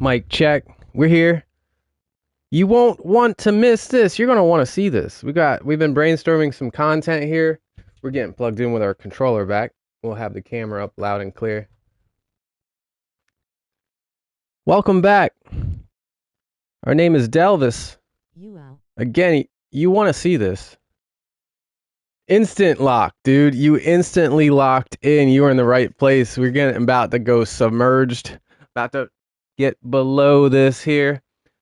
Mic check. We're here. You won't want to miss this. You're gonna want to see this. We've been brainstorming some content here. We're getting plugged in with our controller back. We'll have the camera up loud and clear. Welcome back. Our name is Delvis. Again, you want to see this. Instant lock, dude. You instantly locked in. You are in the right place. We're getting about to go submerged. About to get below this here.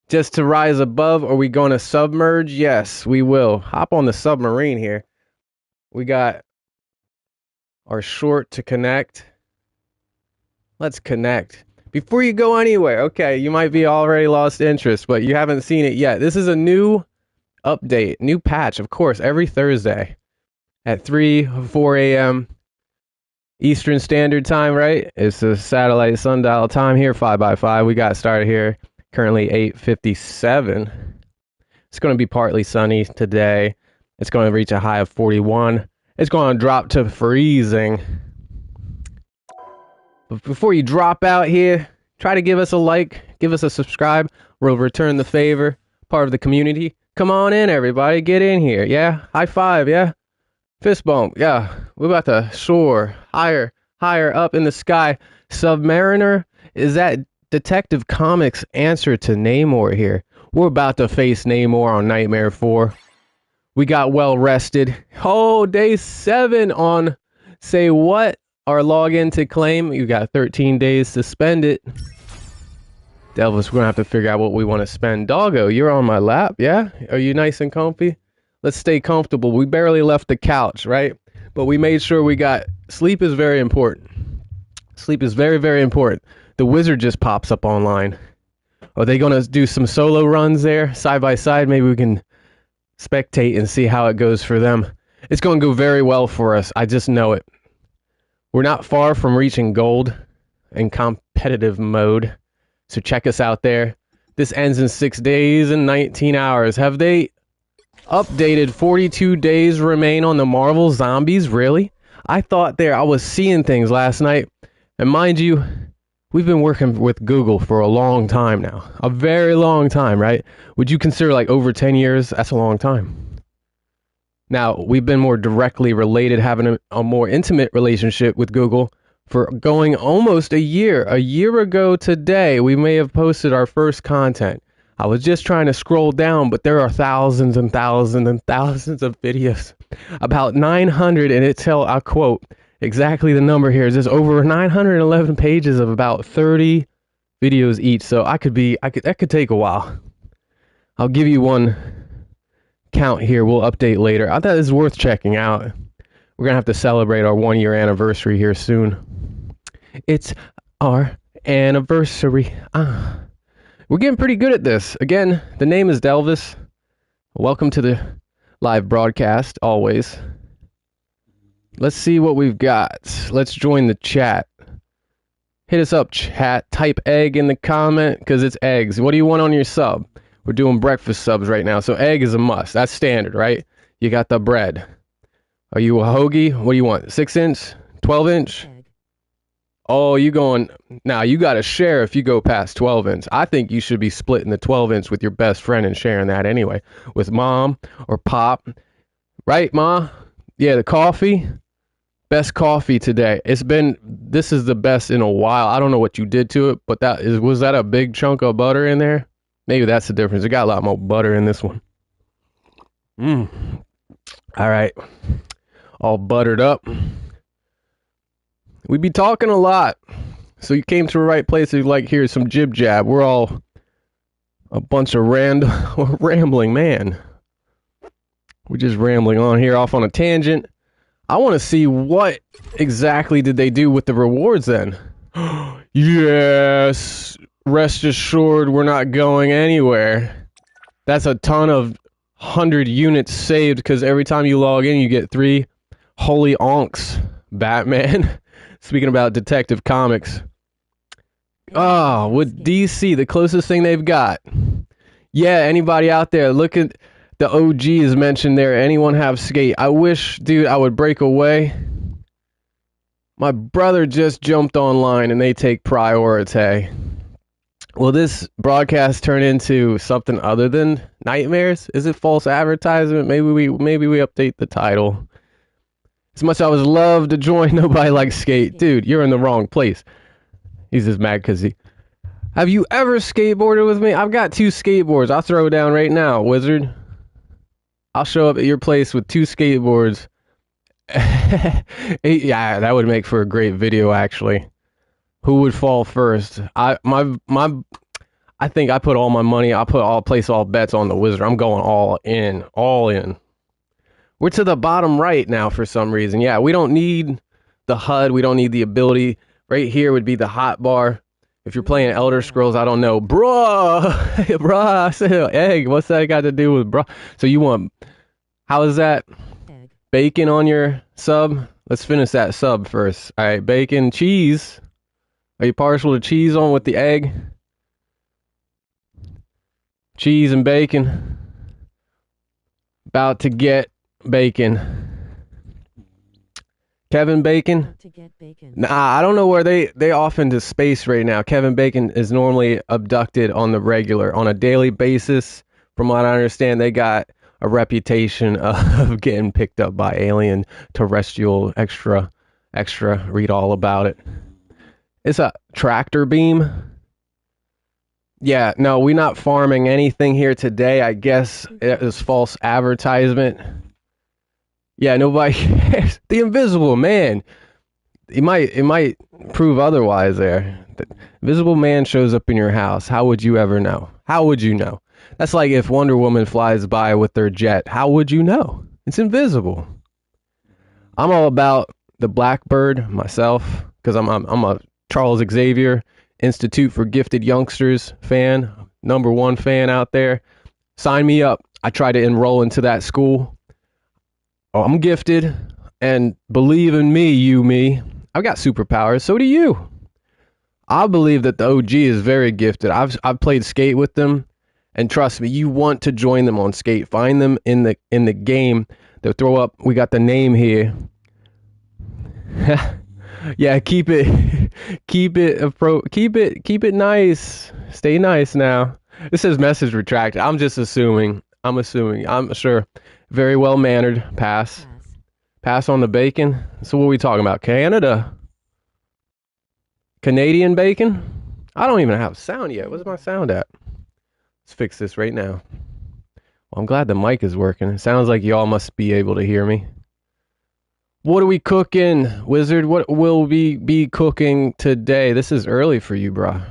Just to rise above. Are we going to submerge? Yes, we will. Hop on the submarine here. We got our short to connect. Let's connect. Before you go anywhere, okay, you might be already lost interest, but you haven't seen it yet. This is a new update, new patch, of course, every Thursday at 4 a.m. Eastern Standard Time, right? It's the satellite sundial time here, 5x5. We got started here, currently 8:57. It's going to be partly sunny today. It's going to reach a high of 41. It's going to drop to freezing. But before you drop out here, try to give us a like, give us a subscribe. We'll return the favor, part of the community. Come on in, everybody. Get in here. Yeah? High five, yeah? Fist bump, yeah. We're about to soar higher up in the sky. Submariner, is that Detective Comics' answer to Namor here? We're about to face Namor on Nightmare 4. We got well rested. Oh, day 7 on say what? Our login to claim. You got 13 days to spend it. Delvis, we're gonna have to figure out what we want to spend. Doggo, you're on my lap, yeah? Are you nice and comfy? Let's stay comfortable. We barely left the couch, right? But we made sure we got... Sleep is very important. Sleep is very, very important. The wizard just pops up online. Are they gonna do some solo runs there? Side by side, maybe we can spectate and see how it goes for them. It's gonna go very well for us. I just know it. We're not far from reaching gold in competitive mode, so check us out there. This ends in 6 days and 19 hours. Have they updated 42 days remain on the Marvel Zombies? Really? I thought I was seeing things last night. And mind you, we've been working with Google for a long time now. A very long time, right? Would you consider like over 10 years? That's a long time. Now, we've been more directly related, having a more intimate relationship with Google for going almost a year. A year ago today, we may have posted our first content. I was just trying to scroll down, but there are thousands and thousands and thousands of videos. About 900, and I'll quote exactly the number here. There's over 911 pages of about 30 videos each. So that could take a while. I'll give you one count here. We'll update later. I thought it's worth checking out. We're gonna have to celebrate our 1-year anniversary here soon. It's our anniversary. We're getting pretty good at this. Again, the name is Delvis. Welcome to the live broadcast, always. Let's see what we've got. Let's join the chat. Hit us up, chat. Type egg in the comment, because it's eggs. What do you want on your sub? We're doing breakfast subs right now, so egg is a must. That's standard, right? You got the bread. Are you a hoagie? What do you want? 6-inch? 12-inch? Oh, you going... Now, you got to share if you go past 12-inch. I think you should be splitting the 12-inch with your best friend and sharing that anyway. With mom or pop. Right, ma? Yeah, the coffee. Best coffee today. This is the best in a while. I don't know what you did to it, but was that a big chunk of butter in there? Maybe that's the difference. It got a lot more butter in this one. All right. All buttered up. We be talking a lot. So you came to the right place if you like hear some jib jab. We're all a bunch of rambling, man. We're just rambling on here off on a tangent. I want to see what exactly did they do with the rewards then. Yes. Rest assured, we're not going anywhere. That's a ton of 100 units saved, because every time you log in, you get 3 holy onks. Batman. Speaking about Detective Comics. Oh, with DC, the closest thing they've got. Yeah, anybody out there, look at the OG is mentioned there. Anyone have skate? I wish, dude, I would break away. My brother just jumped online and they take priority. Will this broadcast turn into something other than nightmares? Is it false advertisement? Maybe we update the title. As much as I would love to join Nobody Likes Skate. Dude, you're in the wrong place. He's just mad because he... Have you ever skateboarded with me? I've got 2 skateboards. I'll throw it down right now, wizard. I'll show up at your place with 2 skateboards. Yeah, that would make for a great video, actually. Who would fall first? I think I put all my money, place all bets on the wizard. I'm going all in, all in. We're to the bottom right now for some reason. Yeah, we don't need the HUD. We don't need the ability. Right here would be the hot bar. If you're playing Elder Scrolls, I don't know. Bruh, bruh, I said egg. What's that got to do with bruh? So you want, how is that? Egg. Bacon on your sub? Let's finish that sub first. All right, bacon, cheese. Are you partial to cheese on with the egg? Cheese and bacon. About to get bacon. Kevin Bacon? To get bacon. Nah, I don't know where they off into space right now. Kevin Bacon is normally abducted on the regular, on a daily basis. From what I understand, they got a reputation of getting picked up by alien terrestrial extra. Read all about it. It's a tractor beam. Yeah, no, we're not farming anything here today. I guess it was false advertisement. Yeah, nobody cares. The Invisible Man. It might prove otherwise there. The Invisible Man shows up in your house. How would you ever know? How would you know? That's like if Wonder Woman flies by with their jet. How would you know? It's invisible. I'm all about the Blackbird myself because I'm a Charles Xavier Institute for Gifted Youngsters fan, #1 fan out there. Sign me up. I try to enroll into that school. Oh, I'm gifted, and believe in me. I've got superpowers. So do you. I believe that the OG is very gifted. I've played skate with them, and trust me, you want to join them on skate. Find them in the game. They'll throw up. We got the name here. Yeah, keep it nice. Stay nice now. This says message retracted. I'm just assuming. I'm sure. Very well mannered. Pass on the bacon. So what are we talking about? Canada. Canadian bacon? I don't even have sound yet. Where's my sound at? Let's fix this right now. Well, I'm glad the mic is working. It sounds like y'all must be able to hear me. What are we cooking, Wizard? What will we be cooking today? This is early for you, bro.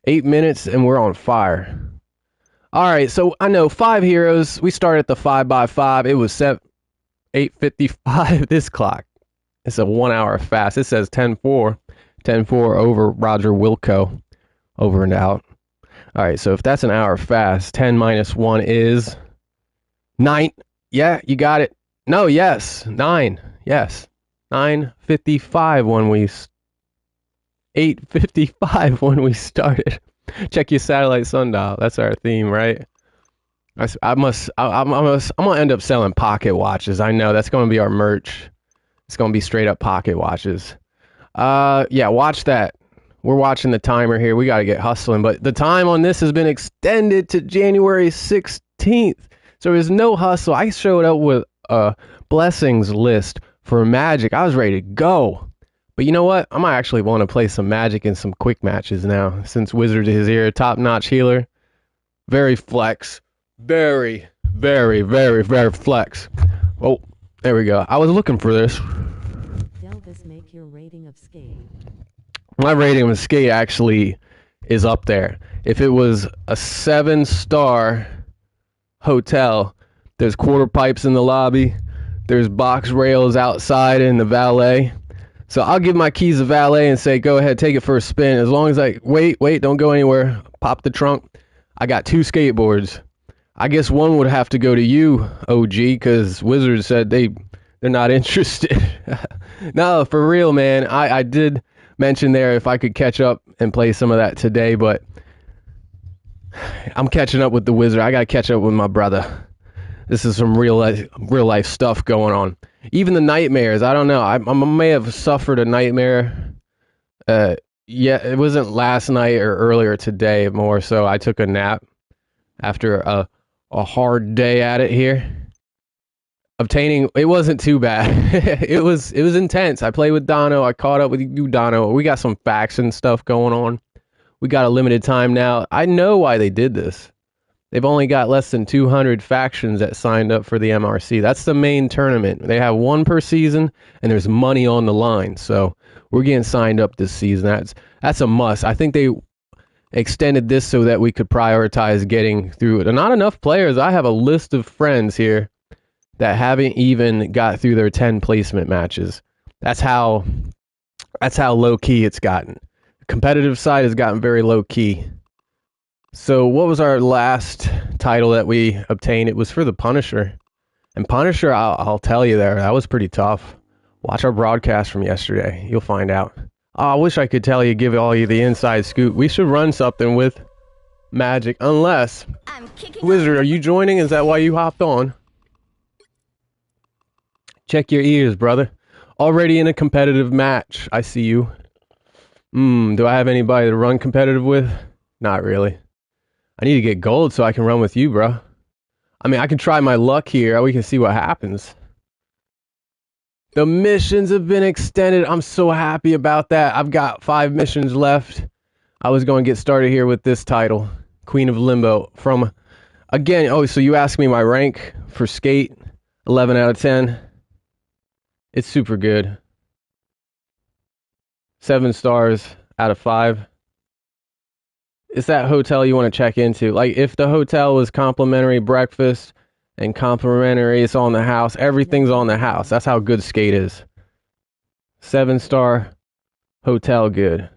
8 minutes and we're on fire. All right, so I know 5 heroes. We started at the 5x5. It was 8:55. This clock. It's a 1 hour fast. It says 10-4. 10-4 over Roger Wilco. Over and out. All right, so if that's an hour fast, 10 minus 1 is 9. Yeah, you got it. No, yes, 9. Yes, 9:55 when we 8:55 when we started. Check your satellite sundial. That's our theme, right? I'm gonna end up selling pocket watches. I know that's gonna be our merch. It's gonna be straight up pocket watches. Yeah, watch that. We're watching the timer here. We gotta get hustling, but the time on this has been extended to January 16th. So there's no hustle. I showed up with a blessings list for Magic. I was ready to go. But you know what? I might actually want to play some Magic in some quick matches now, since Wizard is here. Top-notch healer. Very flex. Very, very, very, very flex. Oh, there we go. I was looking for this. Delvis, make your rating of skate. My rating of skate actually is up there. If it was a 7-star hotel, there's quarter pipes in the lobby. There's box rails outside in the valet. So I'll give my keys to valet and say, go ahead, take it for a spin. As long as I, wait, don't go anywhere. Pop the trunk. I got 2 skateboards. I guess one would have to go to you, OG, because Wizards said they're not interested. No, for real, man. I did mention there if I could catch up and play some of that today, but I'm catching up with the Wizard. I got to catch up with my brother. This is some real life stuff going on. Even the nightmares, I don't know. I may have suffered a nightmare Yeah, it wasn't last night or earlier today. More so, I took a nap after a hard day at it here. Obtaining it wasn't too bad. It was intense. I played with Dono. I caught up with you, Dono. We got some faction stuff going on. We got a limited time now. I know why they did this. They've only got less than 200 factions that signed up for the MRC. That's the main tournament. They have one per season, and there's money on the line. So we're getting signed up this season. That's a must. I think they extended this so that we could prioritize getting through it. And not enough players. I have a list of friends here that haven't even got through their 10 placement matches. That's how low key it's gotten. The competitive side has gotten very low key. So what was our last title that we obtained? It was for the Punisher. And Punisher, I'll tell you there, that was pretty tough. Watch our broadcast from yesterday. You'll find out. Oh, I wish I could tell you, give all you the inside scoop. We should run something with Magic. Unless, Wizard, are you joining? Is that why you hopped on? Check your ears, brother. Already in a competitive match. I see you. Do I have anybody to run competitive with? Not really. I need to get gold so I can run with you, bro. I mean, I can try my luck here. We can see what happens. The missions have been extended. I'm so happy about that. I've got 5 missions left. I was going to get started here with this title, Queen of Limbo. From, again, oh, so you asked me my rank for Skate. 11 out of 10. It's super good. 7 stars out of 5. It's that hotel you want to check into. Like, if the hotel was complimentary breakfast and complimentary, it's on the house. Everything's on the house. That's how good Skate is. 7-star hotel good.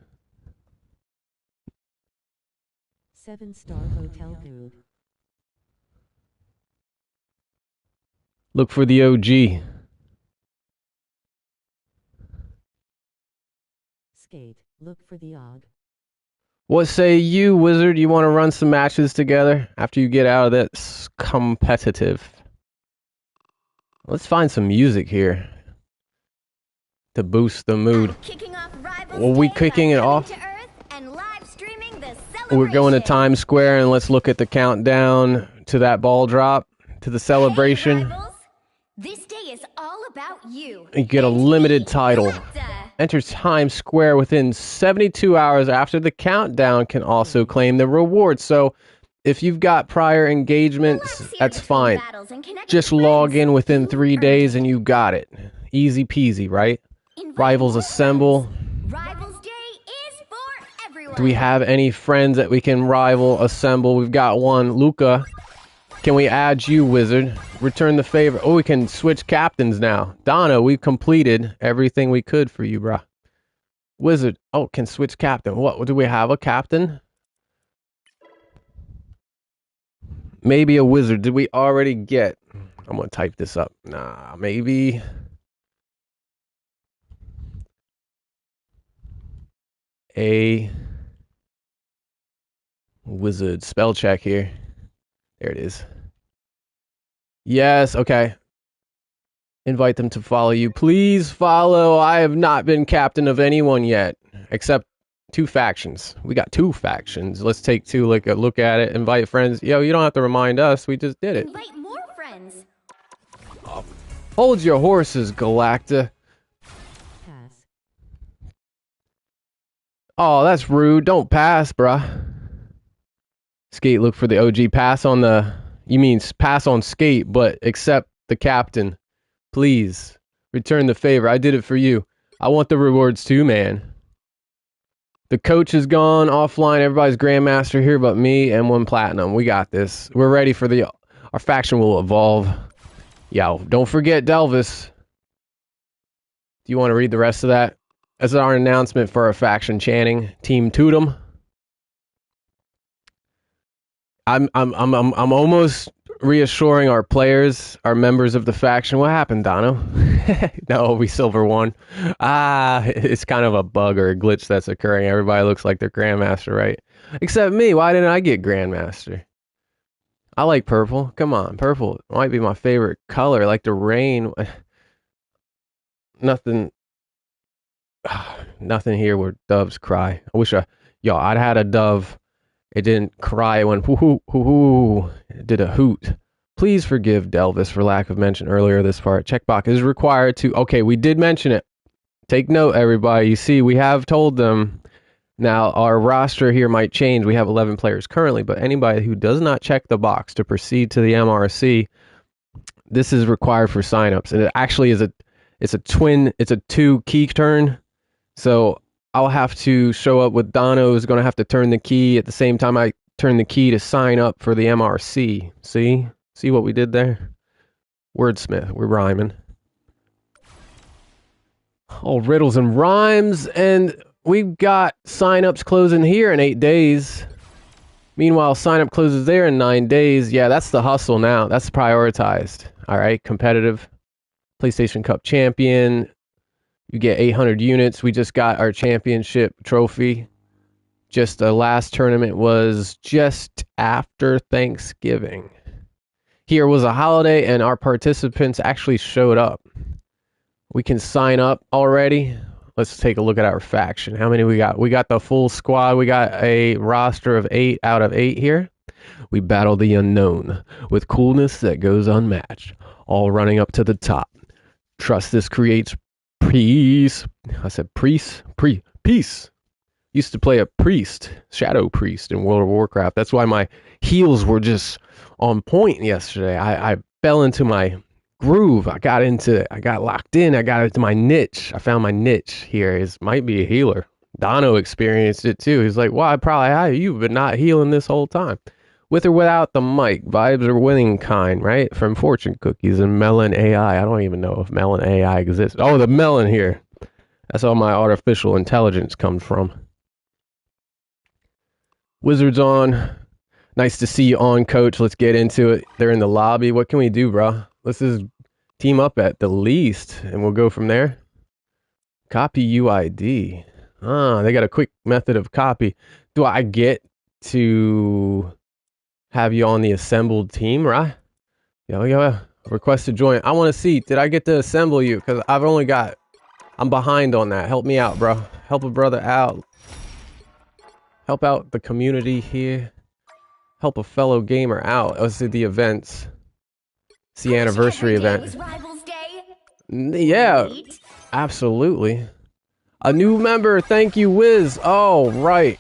7-star hotel good. Look for the OG. Skate, look for the OG. What say you, Wizard? You want to run some matches together after you get out of that competitive? Let's find some music here to boost the mood. Well, we kicking it off. We're going to Times Square and let's look at the countdown to that ball drop, to the celebration. This day is all about you. You get a limited title. Enter Times Square within 72 hours after the countdown can also claim the reward. So if you've got prior engagements, that's fine. Just log in within 3 days and you got it. Easy peasy, right? Rivals assemble. Rivals Day is for everyone. Do we have any friends that we can rival assemble? We've got one. Luca. Can we add you, Wizard? Return the favor. Oh, we can switch captains now. Donna, we've completed everything we could for you, bruh. Wizard. Oh, can switch captain. What? Do we have a captain? Maybe a wizard. Did we already get? I'm going to type this up. Nah, maybe. A wizard. Spell check here. There it is. Yes, okay. Invite them to follow you. Please follow. I have not been captain of anyone yet, except 2 factions. We got 2 factions. Let's take 2, like a look at it. Invite friends. Yo, you don't have to remind us. We just did it. Invite more friends. Hold your horses, Galacta. Pass. Oh, that's rude. Don't pass, bruh. Skate, look for the OG. Pass on the... You mean pass on Skate, but accept the captain. Please. Return the favor. I did it for you. I want the rewards too, man. The coach is gone offline. Everybody's Grandmaster here but me and 1 Platinum. We got this. We're ready for the... Our faction will evolve. Yo, don't forget Delvis. Do you want to read the rest of that? That's our announcement for our faction chanting. Team Totem. I'm almost reassuring our players, our members of the faction. What happened, Dono? No, we silver 1. It's kind of a bug or a glitch that's occurring. Everybody looks like they're Grandmaster, right? Except me. Why didn't I get Grandmaster? I like purple. Come on, purple might be my favorite color. Like the rain. Nothing. Nothing here where doves cry. I wish I'd had a dove. It didn't cry. It went hoo hoo hoo hoo. It did a hoot. Please forgive Delvis for lack of mention earlier this part. Checkbox is required to. Okay, we did mention it. Take note, everybody. You see, we have told them. Now, our roster here might change. We have 11 players currently, but anybody who does not check the box to proceed to the MRC, this is required for signups. And it actually is it's a 2 key turn. So I'll have to show up with Dono, who's going to have to turn the key at the same time I turn the key to sign up for the MRC. See what we did there? Wordsmith, we're rhyming. All riddles and rhymes, and we've got signups closing here in 8 days. Meanwhile, signup closes there in 9 days. Yeah, that's the hustle now. That's prioritized. All right, competitive. PlayStation Cup champion. You get 800 units. We just got our championship trophy. Just the last tournament was just after Thanksgiving. Here was a holiday, and our participants actually showed up. We can sign up already. Let's take a look at our faction. How many we got? We got the full squad. We got a roster of 8 out of 8 here. We battle the unknown with coolness that goes unmatched, all running up to the top. Trust this creates peace. I said priest? Peace. Used to play a priest, shadow priest in World of Warcraft. That's why my heals were just on point yesterday. I fell into my groove. I got locked in. I got into my niche. I found my niche here. Might be a healer. Dono experienced it too. He's like, well, I probably have you, but not healing this whole time. With or without the mic, vibes are winning kind, right? From Fortune Cookies and Melon AI. I don't even know if Melon AI exists. Oh, the Melon here. That's all my artificial intelligence comes from. Wizards on. Nice to see you on, coach. Let's get into it. They're in the lobby. What can we do, bro? Let's just team up at the least, and we'll go from there. Copy UID. They got a quick method of copy. Do I get to have you on the assembled team, right? Yo, request to join. I want to see. Did I get to assemble you? Because I'm behind on that. Help me out, bro. Help a brother out. Help out the community here. Help a fellow gamer out. Let's see the events. It's the anniversary event. Rivals Day. Yeah, Right? absolutely. A new member. Thank you, Wiz. Oh, right.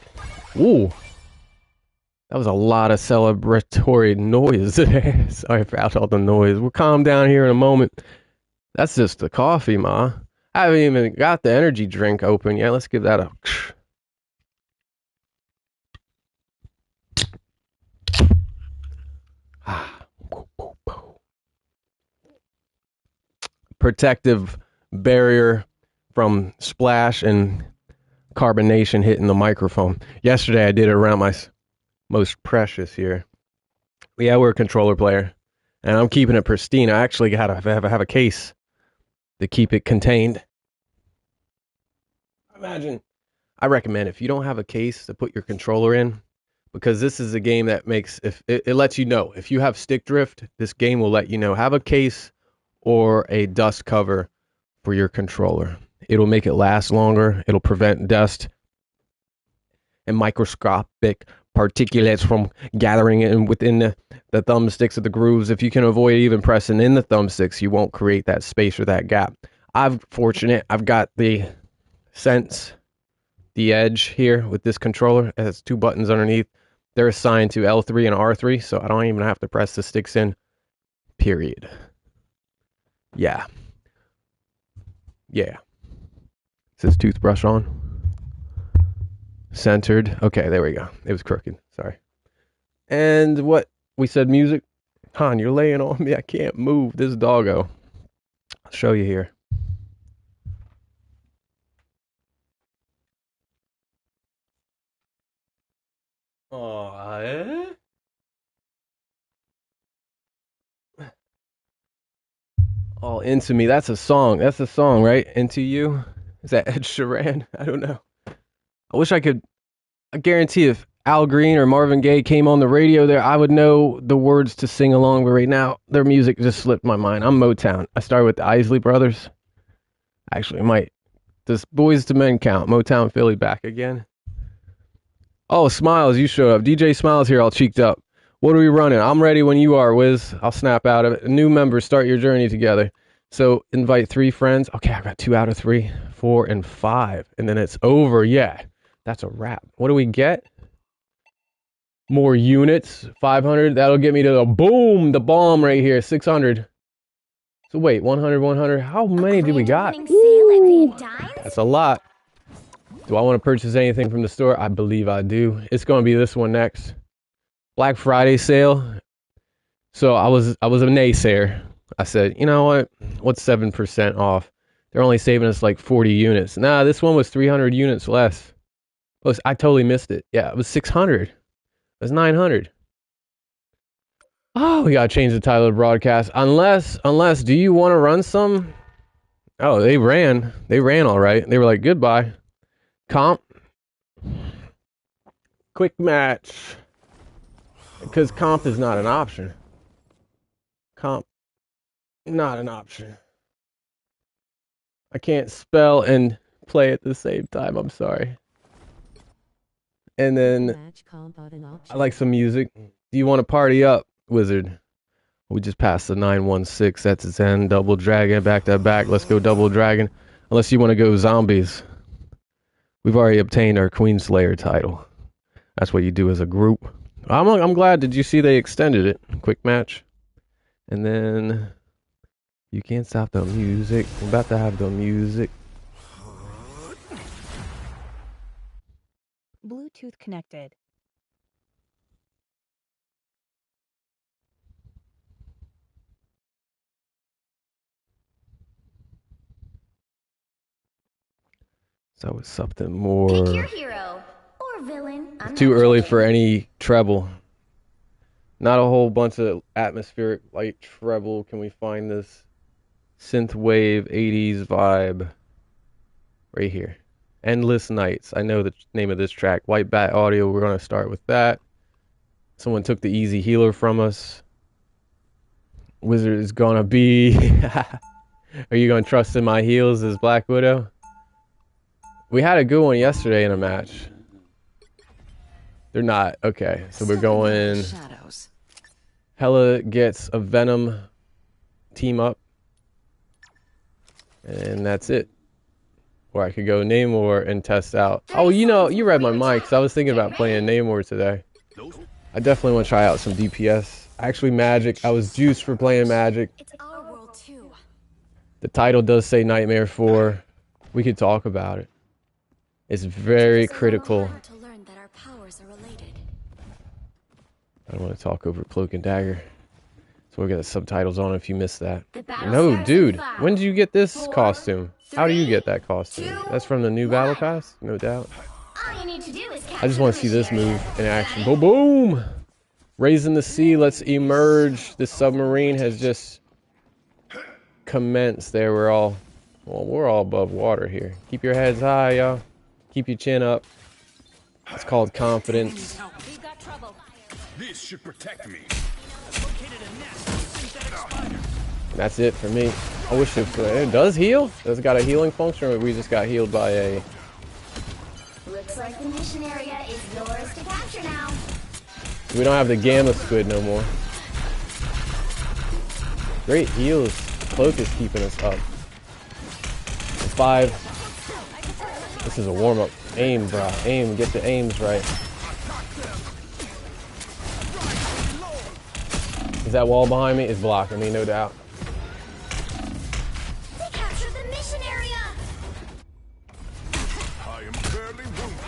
Ooh. That was a lot of celebratory noise there. Sorry about all the noise. We'll calm down here in a moment. That's just the coffee, ma. I haven't even got the energy drink open yet. Let's give that a... Protective barrier from splash and carbonation hitting the microphone. Yesterday I did it around my most precious here. Yeah, we're a controller player, and I'm keeping it pristine. I actually got to have a case to keep it contained. I recommend if you don't have a case to put your controller in, because this is a game that makes, if it lets you know if you have stick drift, this game will let you know. Have a case or a dust cover for your controller. It'll make it last longer. It'll prevent dust and microscopic particulates from gathering in within the thumbsticks of the grooves. If you can avoid even pressing in the thumbsticks, you won't create that space or that gap. I've got the Sense, the Edge here with this controller. It has 2 buttons underneath. They're assigned to L3 and R3, so I don't even have to press the sticks in, period. Yeah. Is this toothbrush on? Centered. Okay, there we go. It was crooked. Sorry. And what? We said music? Han, you're laying on me. I can't move. This doggo. I'll show you here. Oh, All Into Me. That's a song. That's a song, right? Into You? Is that Ed Sheeran? I don't know. I wish I guarantee if Al Green or Marvin Gaye came on the radio there, I would know the words to sing along. But right now, their music just slipped my mind. I'm Motown. I started with the Isley Brothers. Actually, I might This Boys to Men count. Motown Philly back again. Oh, Smiles, you showed up. DJ Smiles here, all cheeked up. What are we running? I'm ready when you are, Wiz. I'll snap out of it. New members, start your journey together. So invite 3 friends. Okay, I got 2 out of 3, 4, and 5. And then it's over. Yeah, that's a wrap. What do we get? More units, 500. That'll get me to the boom, the bomb right here, 600. So wait, 100, 100. How many do we got? Grand opening sale at Van Dyne's? That's a lot. Do I want to purchase anything from the store? I believe I do. It's going to be this one next. Black Friday sale. So I was a naysayer. I said, you know what? What's 7% off? They're only saving us like 40 units. Nah, this one was 300 units less. I totally missed it. Yeah, it was 600. It was 900. Oh, we got to change the title of the broadcast. Unless, do you want to run some? Oh, they ran all right. They were like, goodbye. Comp. Quick match. Because comp is not an option. Comp, not an option. I can't spell and play at the same time. I'm sorry. And then Match comp on an option. I like some music. Do you want to party up, Wizard? We just passed the 916. That's its end. Double Dragon, back to back. Let's go Double Dragon. Unless you want to go Zombies. We've already obtained our Queen Slayer title. That's what you do as a group. I'm glad. Did you see they extended it? Quick match. And then you can't stop the music. I'm about to have the music. Bluetooth connected. So it's something Pick more. your hero or villain. I'm Too not early judging. for any treble. Not a whole bunch of atmospheric light treble. Can we find this synth wave 80s vibe right here? Endless Nights. I know the name of this track. White Bat Audio. We're going to start with that. Someone took the easy healer from us. Wizard is going to be... Are you going to trust in my heals as Black Widow? We had a good one yesterday in a match. They're not. Okay, so we're going... Shadows. Hela gets a Venom team up. And that's it. Or I could go Namor and test out. Oh, you know, you read my mind because I was thinking about playing Namor today. I definitely want to try out some DPS. Actually, Magic. I was juiced for playing Magic. It's our world too. The title does say Nightmare 4. We could talk about it. It's very critical. To learn that our powers are related. I don't want to talk over Cloak and Dagger. So we'll get the subtitles on if you missed that. The battle No, starts dude. in 5, When did you get this 4, costume? How do you 3, get that costume? 2, That's from the new Battle 1. Pass? No doubt. All you need to do is I just want to see this move in action. Boom, boom! Raising the sea, let's emerge. The submarine has just commenced there. We're all above water here. Keep your heads high, y'all. Keep your chin up. It's called confidence. We've got trouble. This should protect me. That's it for me. I wish it does heal. Does it got a healing function, or we just got healed by a... Looks like the mission area is yours to capture now. We don't have the Gamma Squid no more. Great heals. Cloak is keeping us up. 5. This is a warm-up. Aim, bro. Aim. Get the aims right. Is that wall behind me? It's blocking me, no doubt. We captured the mission area. I am barely wounded.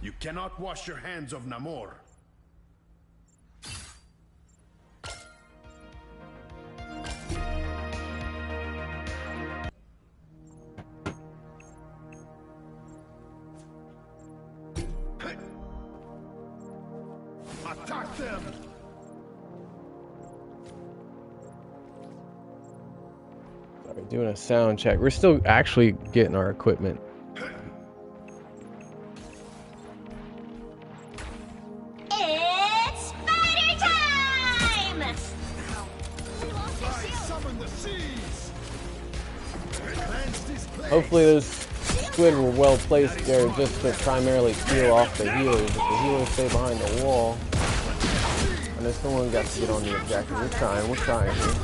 You cannot wash your hands of Namor. Attack them! Sorry, doing a sound check. We're still actually getting our equipment. It's fighter time! Hopefully those squid were well placed there just to primarily peel off the healers. If the healers stay behind the wall, and if someone got to get on the objective, we're trying here.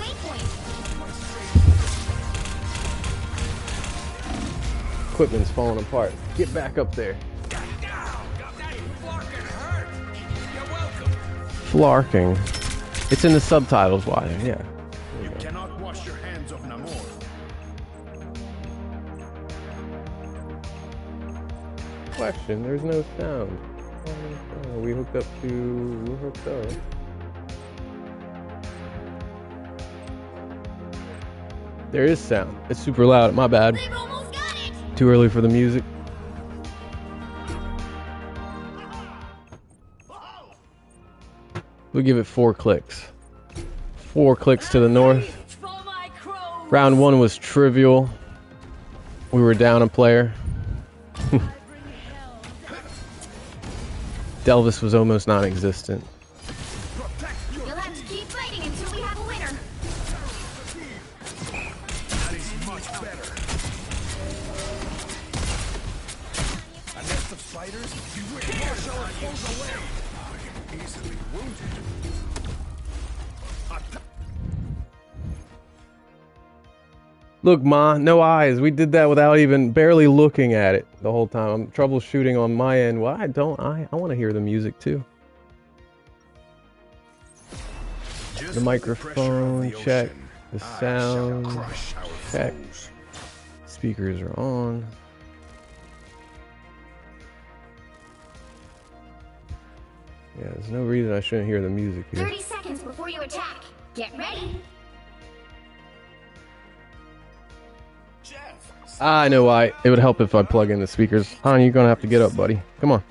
Equipment's falling apart. Get back up there. Flarking. It's in the subtitles, why? Yeah. You cannot wash your hands of Namor. Question, there's no sound. Oh, we hooked up to... We're hooked up. There is sound. It's super loud. My bad. They've almost got it. Too early for the music. We'll give it 4 clicks. 4 clicks to the north. Round 1 was trivial. We were down a player. Delvis was almost non-existent. You'll have to keep fighting until we have a winner. That is much better. A nest of spiders? You wish Marshall and pulls away. Easily wounded. Look, Ma, no eyes. We did that without even barely looking at it the whole time. I'm troubleshooting on my end. Why don't I want to hear the music too. The microphone check. The sound check. Speakers are on. Yeah, there's no reason I shouldn't hear the music here. 30 seconds before you attack. Get ready. I know why. It would help if I plug in the speakers. Han, you're gonna have to get up, buddy. Come on.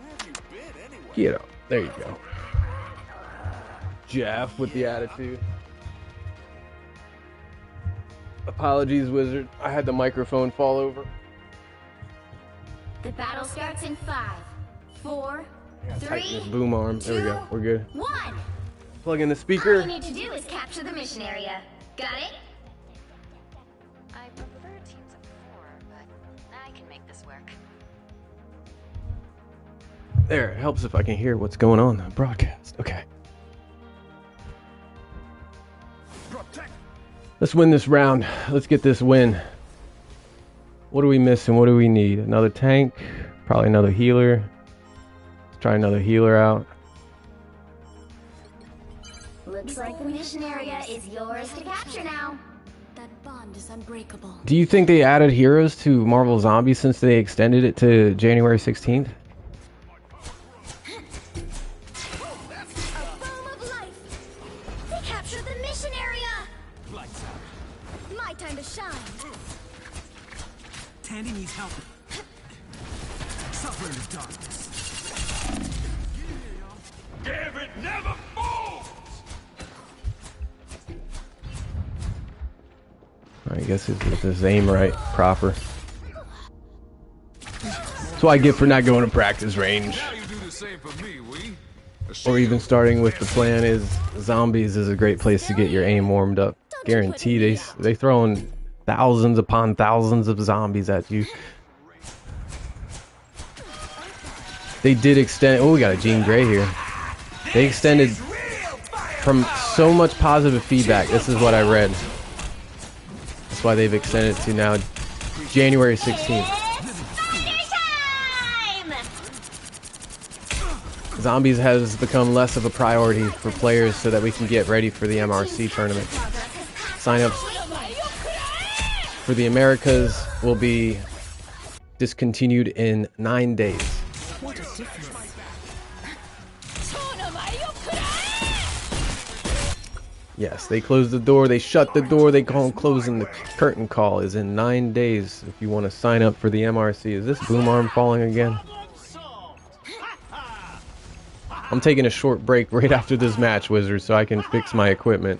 Get up. There you go. Jeff with the attitude. Apologies, Wizard. I had the microphone fall over. The battle starts in 5, 4, Tighten this 3, boom arm. There we go. We're good. 1. Plug in the All speaker. you need to do is capture the mission area. Got it? I prefer teams of 4, but I can make this work. There, it helps if I can hear what's going on in the broadcast. Okay. Let's win this round. Let's get this win. What are we missing? What do we need? Another tank? Probably another healer. Let's try another healer out. Looks like the mission area is yours to capture now. That bond is unbreakable. Do you think they added heroes to Marvel Zombies since they extended it to January 16th? A foam of life. They captured the mission area. My time to shine. Tandy needs help. Suffer in the darkness. David never falls! I guess it's his aim right, proper. That's what I get for not going to practice range. Now you do the same for me, we. Or even starting with the plan is zombies is a great place to get your aim warmed up. Guaranteed they throwing thousands upon thousands of zombies at you. They did extend. Oh, we got a Jean Grey here. They extended from so much positive feedback. This is what I read. That's why they've extended to now January 16th. Zombies has become less of a priority for players so that we can get ready for the MRC tournament. Sign-ups for the Americas will be discontinued in 9 days. Yes, they closed the door, they shut the door, they call closing the curtain call is in 9 days if you want to sign up for the MRC. Is this boom arm falling again? I'm taking a short break right after this match, Wizard, so I can fix my equipment.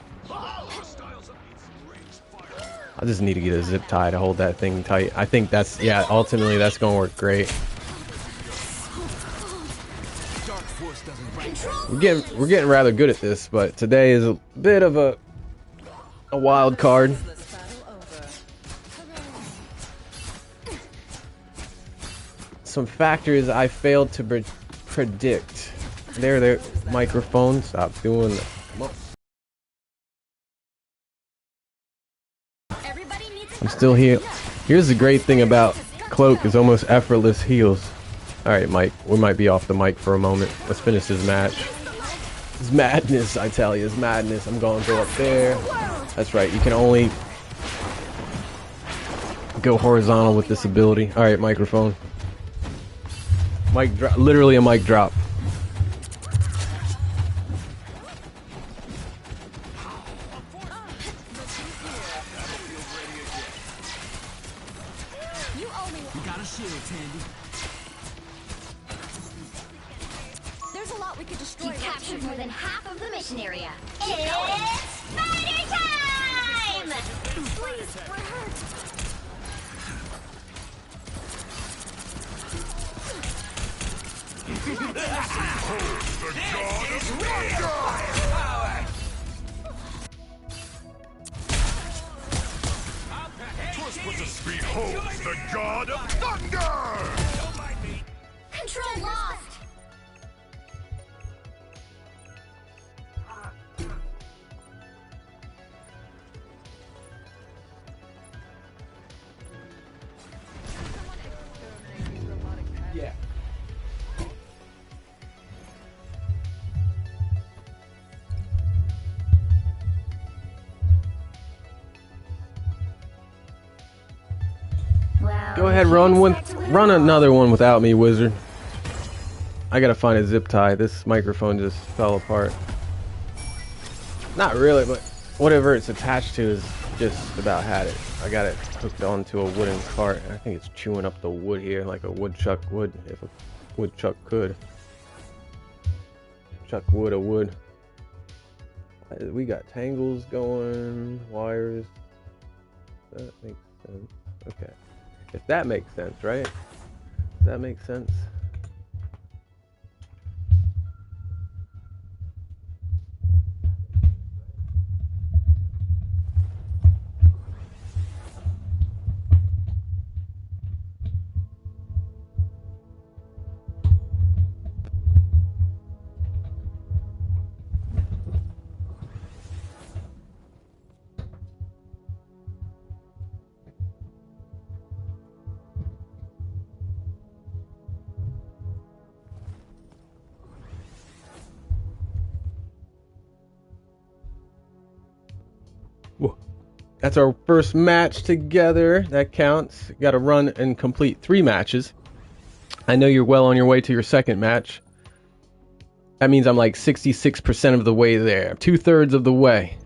I just need to get a zip tie to hold that thing tight. I think that's, yeah, ultimately that's going to work great. We're getting rather good at this, but today is a bit of a some factors I failed to predict. There, the microphone. Stop doing that. Come on. Everybody needs a I'm still here. Here's the great thing about Cloak is almost effortless heals. Alright, Mike. We might be off the mic for a moment. Let's finish this match. It's madness, I tell you. It's madness. I'm going to go up there. That's right. You can only go horizontal with this ability. Alright, microphone. Mic drop. Literally a mic drop. You owe me. You got a shield, Tandy. There's a lot we could destroy. You captured more than half of the mission area. It's spider time! Please, we're hurt. Behold the god of thunder! Control lost. Yeah. Well, Go ahead, run another one without me, wizard. I gotta find a zip tie. This microphone just fell apart. Not really, but whatever it's attached to is just about had it. I got it hooked onto a wooden cart. I think it's chewing up the wood here like a woodchuck would, if a woodchuck could. Chuck wood a wood. We got tangles going, wires. That makes sense. Okay. If that makes sense, right? Does that make sense? Whoa. That's our first match together. That counts. Got to run and complete 3 matches. I know you're well on your way to your second match. That means I'm like 66% of the way there. 2/3 of the way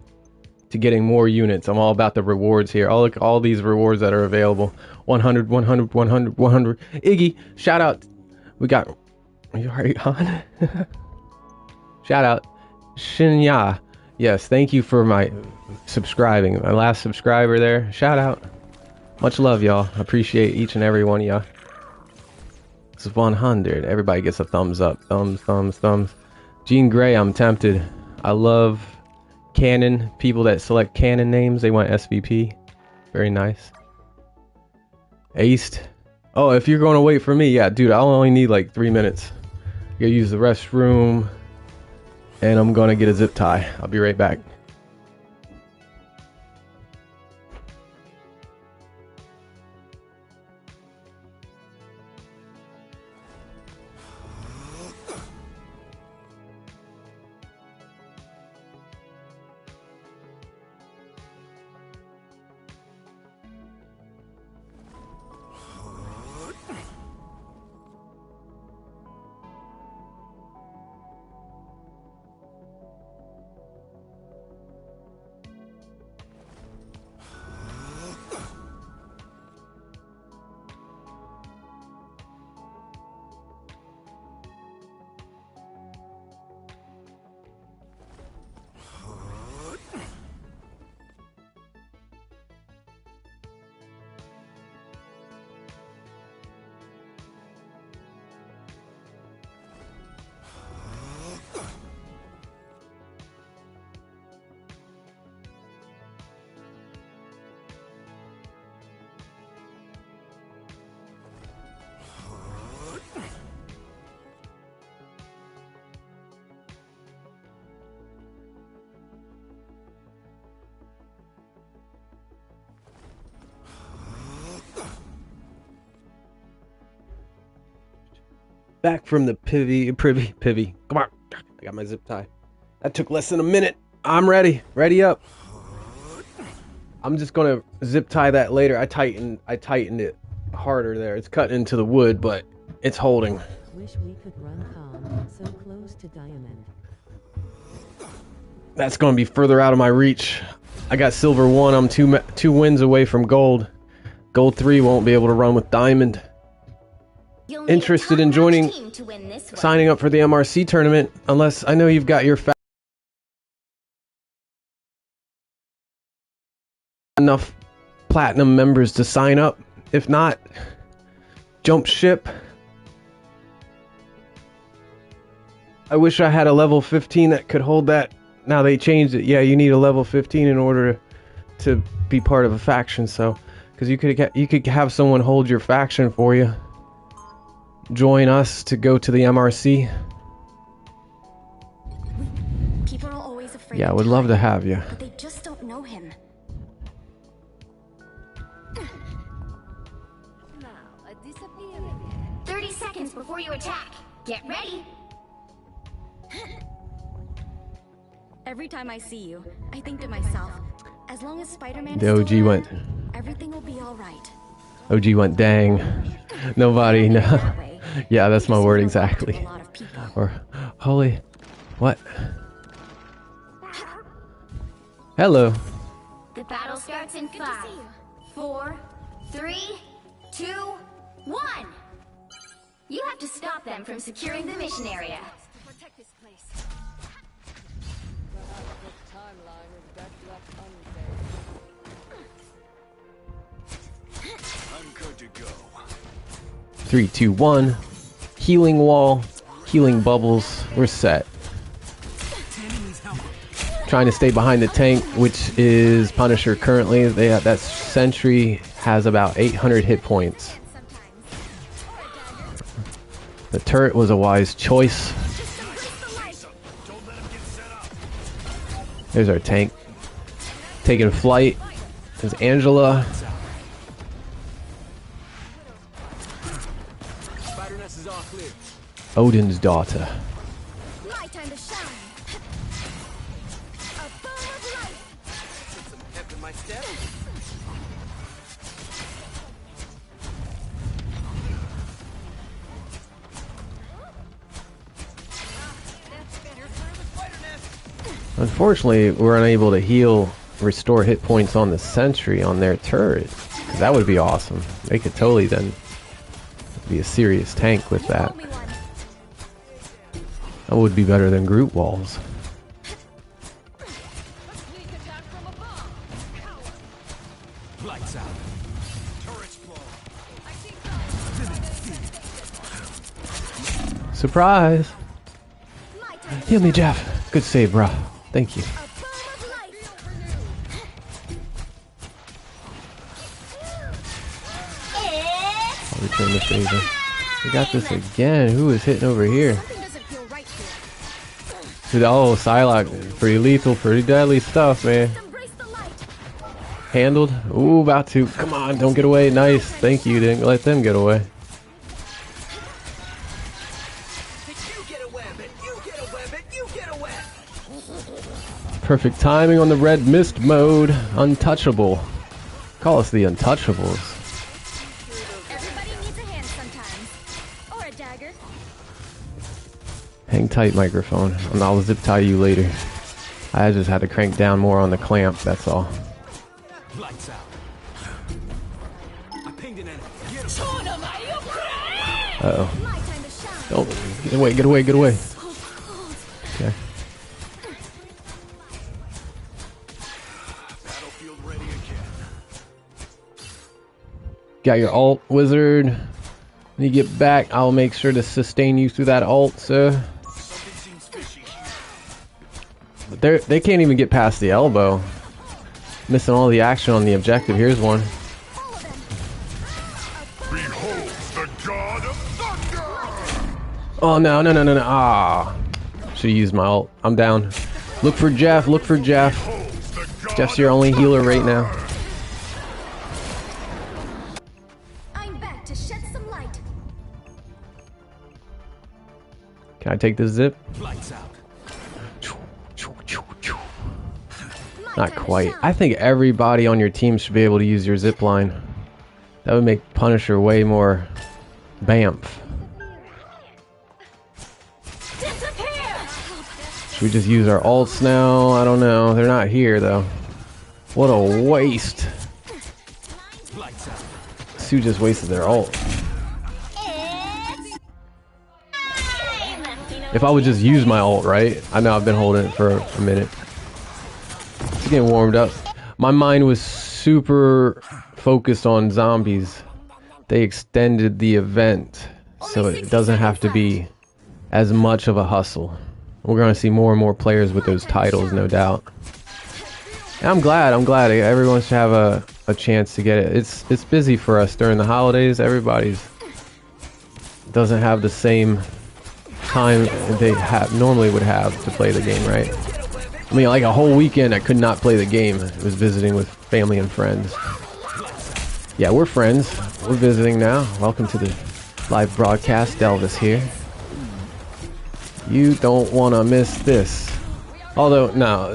to getting more units. I'm all about the rewards here. All these rewards that are available. 100, 100, 100, 100. Iggy, shout out. We got... Are you already on? Shout out. Shinya. Yes, thank you for my subscribing. My last subscriber there. Shout out. Much love, y'all. I appreciate each and every one of y'all. This is 100. Everybody gets a thumbs up. Thumbs, thumbs, thumbs. Jean Grey, I'm tempted. I love canon. People that select canon names, they want SVP. Very nice. Aced. Oh, if you're going to wait for me, yeah, dude, I'll only need like 3 minutes. I gotta use the restroom. And I'm gonna get a zip tie. I'll be right back. Back from the privy. Come on. I got my zip tie. That took less than a minute. I'm ready. Ready up. I'm just gonna zip tie that later. I tightened it harder there. It's cutting into the wood, but it's holding. Wish we could run calm, so close to diamond. That's gonna be further out of my reach. I got silver 1. I'm two wins away from gold. Gold 3 won't be able to run with diamond. You'll need a Interested in top-notch joining, team to win this one. signing up for the MRC tournament, unless I know you've got your enough platinum members to sign up. If not, jump ship. I wish I had a level 15 that could hold that. Now they changed it. Yeah, you need a level 15 in order to be part of a faction. So, because you could have someone hold your faction for you. Join us to go to the MRC. People are always afraid. Yeah, I of would love to time, have you. but they just don't know him. Now, disappear. 30 seconds before you attack. Get ready. Every time I see you, I think to myself, as long as Spider-Man The is OG still went. around, everything will be all right. OG went dang. Nobody. No. That way, Yeah, that's my just word wanna walk to exactly. a lot of people. Or holy. What? Hello. The battle starts in 5, 4, 3, 2, 1. You have to stop them from securing the mission area. Protect this place. I'm good to go. 3, 2, 1. Healing wall. Healing bubbles. We're set. Trying to stay behind the tank, which is Punisher currently. That sentry has about 800 hit points. The turret was a wise choice. Don't let him get set up. There's our tank. Taking flight. There's Angela. Spider nest is all clear. Odin's daughter. My time to shine. A ball of light. Put some pep in my step. Unfortunately, we're unable to restore hit points on the sentry on their turret. That would be awesome. They could totally then be a serious tank with that. Owe me one. That would be better than group walls. Lights out. Turrets blown. Surprise! My time to Heal me, Jeff. Good save, bro. Thank you. a ball of light. It's I'll return the favor. We got this again. Who is hitting over here? something doesn't feel right here. Dude, oh, Psylocke. Pretty lethal, pretty deadly stuff, man. Embrace the light. Handled. Ooh, about to. Come on, don't get away. Nice. Thank you. Didn't let them get away. You get a web it. You get a web it. You get a web. Perfect timing on the red mist mode. Untouchable. Call us the Untouchables. Everybody needs a hand sometimes. Or a dagger. Hang tight, microphone, and I'll zip tie you later. I just had to crank down more on the clamp, that's all. Lights out. I pinged an enemy. Get him. Uh-oh. My time to shine. Don't. Get away, get away, get away. So cold. Okay. Battlefield ready again. Got your ult, wizard. When you get back, I'll make sure to sustain you through that ult, sir. Something seems fishy here. But they can't even get past the elbow. Missing all the action on the objective. Here's one. Follow them. Behold the god of thunder! Oh, no. Ah. Should've used my ult. I'm down. Look for Jeff, look for Jeff. Behold the god Jeff's your only healer right now. I'm back to shed some light. Can I take this zip? Lights out. Not quite. I think everybody on your team should be able to use your zip line. That would make Punisher way more bamf. Should we just use our ults now? I don't know. They're not here though. What a waste. Sue just wasted their ult. If I would just use my ult, right? I know I've been holding it for a minute. It's getting warmed up. My mind was super focused on zombies. They extended the event so it doesn't have to be as much of a hustle. We're going to see more and more players with those titles, no doubt. And I'm glad everyone should have a chance to get it. It's busy for us during the holidays. Everybody's doesn't have the same time they normally would have to play the game, right? I mean, like a whole weekend I could not play the game. I was visiting with family and friends. Yeah, we're friends. We're visiting now. Welcome to the live broadcast. Delvis here. You don't want to miss this. Although, no,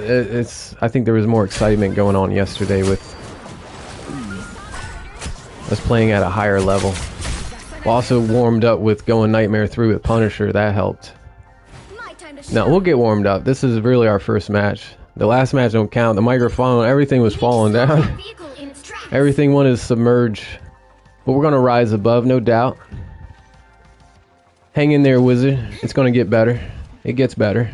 I think there was more excitement going on yesterday with us playing at a higher level. Also warmed up with going Nightmare 3 with Punisher. That helped. No, we'll get warmed up. This is really our first match. The last match don't count. The microphone, everything was falling down. Everything wanted to submerge. But we're going to rise above, no doubt. Hang in there, Wizard. It's going to get better. It gets better.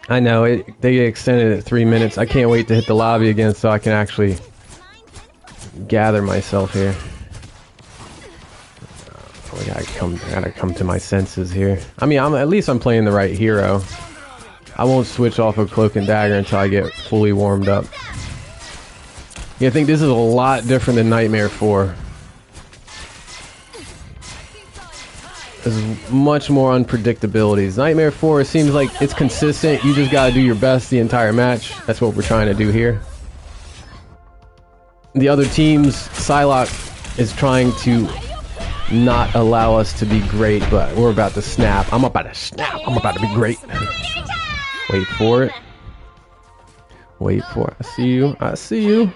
I know, they extended it 3 minutes. I can't wait to hit the lobby again so I can actually gather myself here. I gotta come to my senses here. I mean, at least I'm playing the right hero. I won't switch off of Cloak and Dagger until I get fully warmed up. Yeah, I think this is a lot different than Nightmare 4. There's much more unpredictabilities. Nightmare 4, it seems like it's consistent. You just gotta do your best the entire match. That's what we're trying to do here. The other teams, Psylocke is trying to not allow us to be great, but we're about to snap. I'm about to snap. I'm about to be great. Wait for it. Wait for it. I see you. I see you.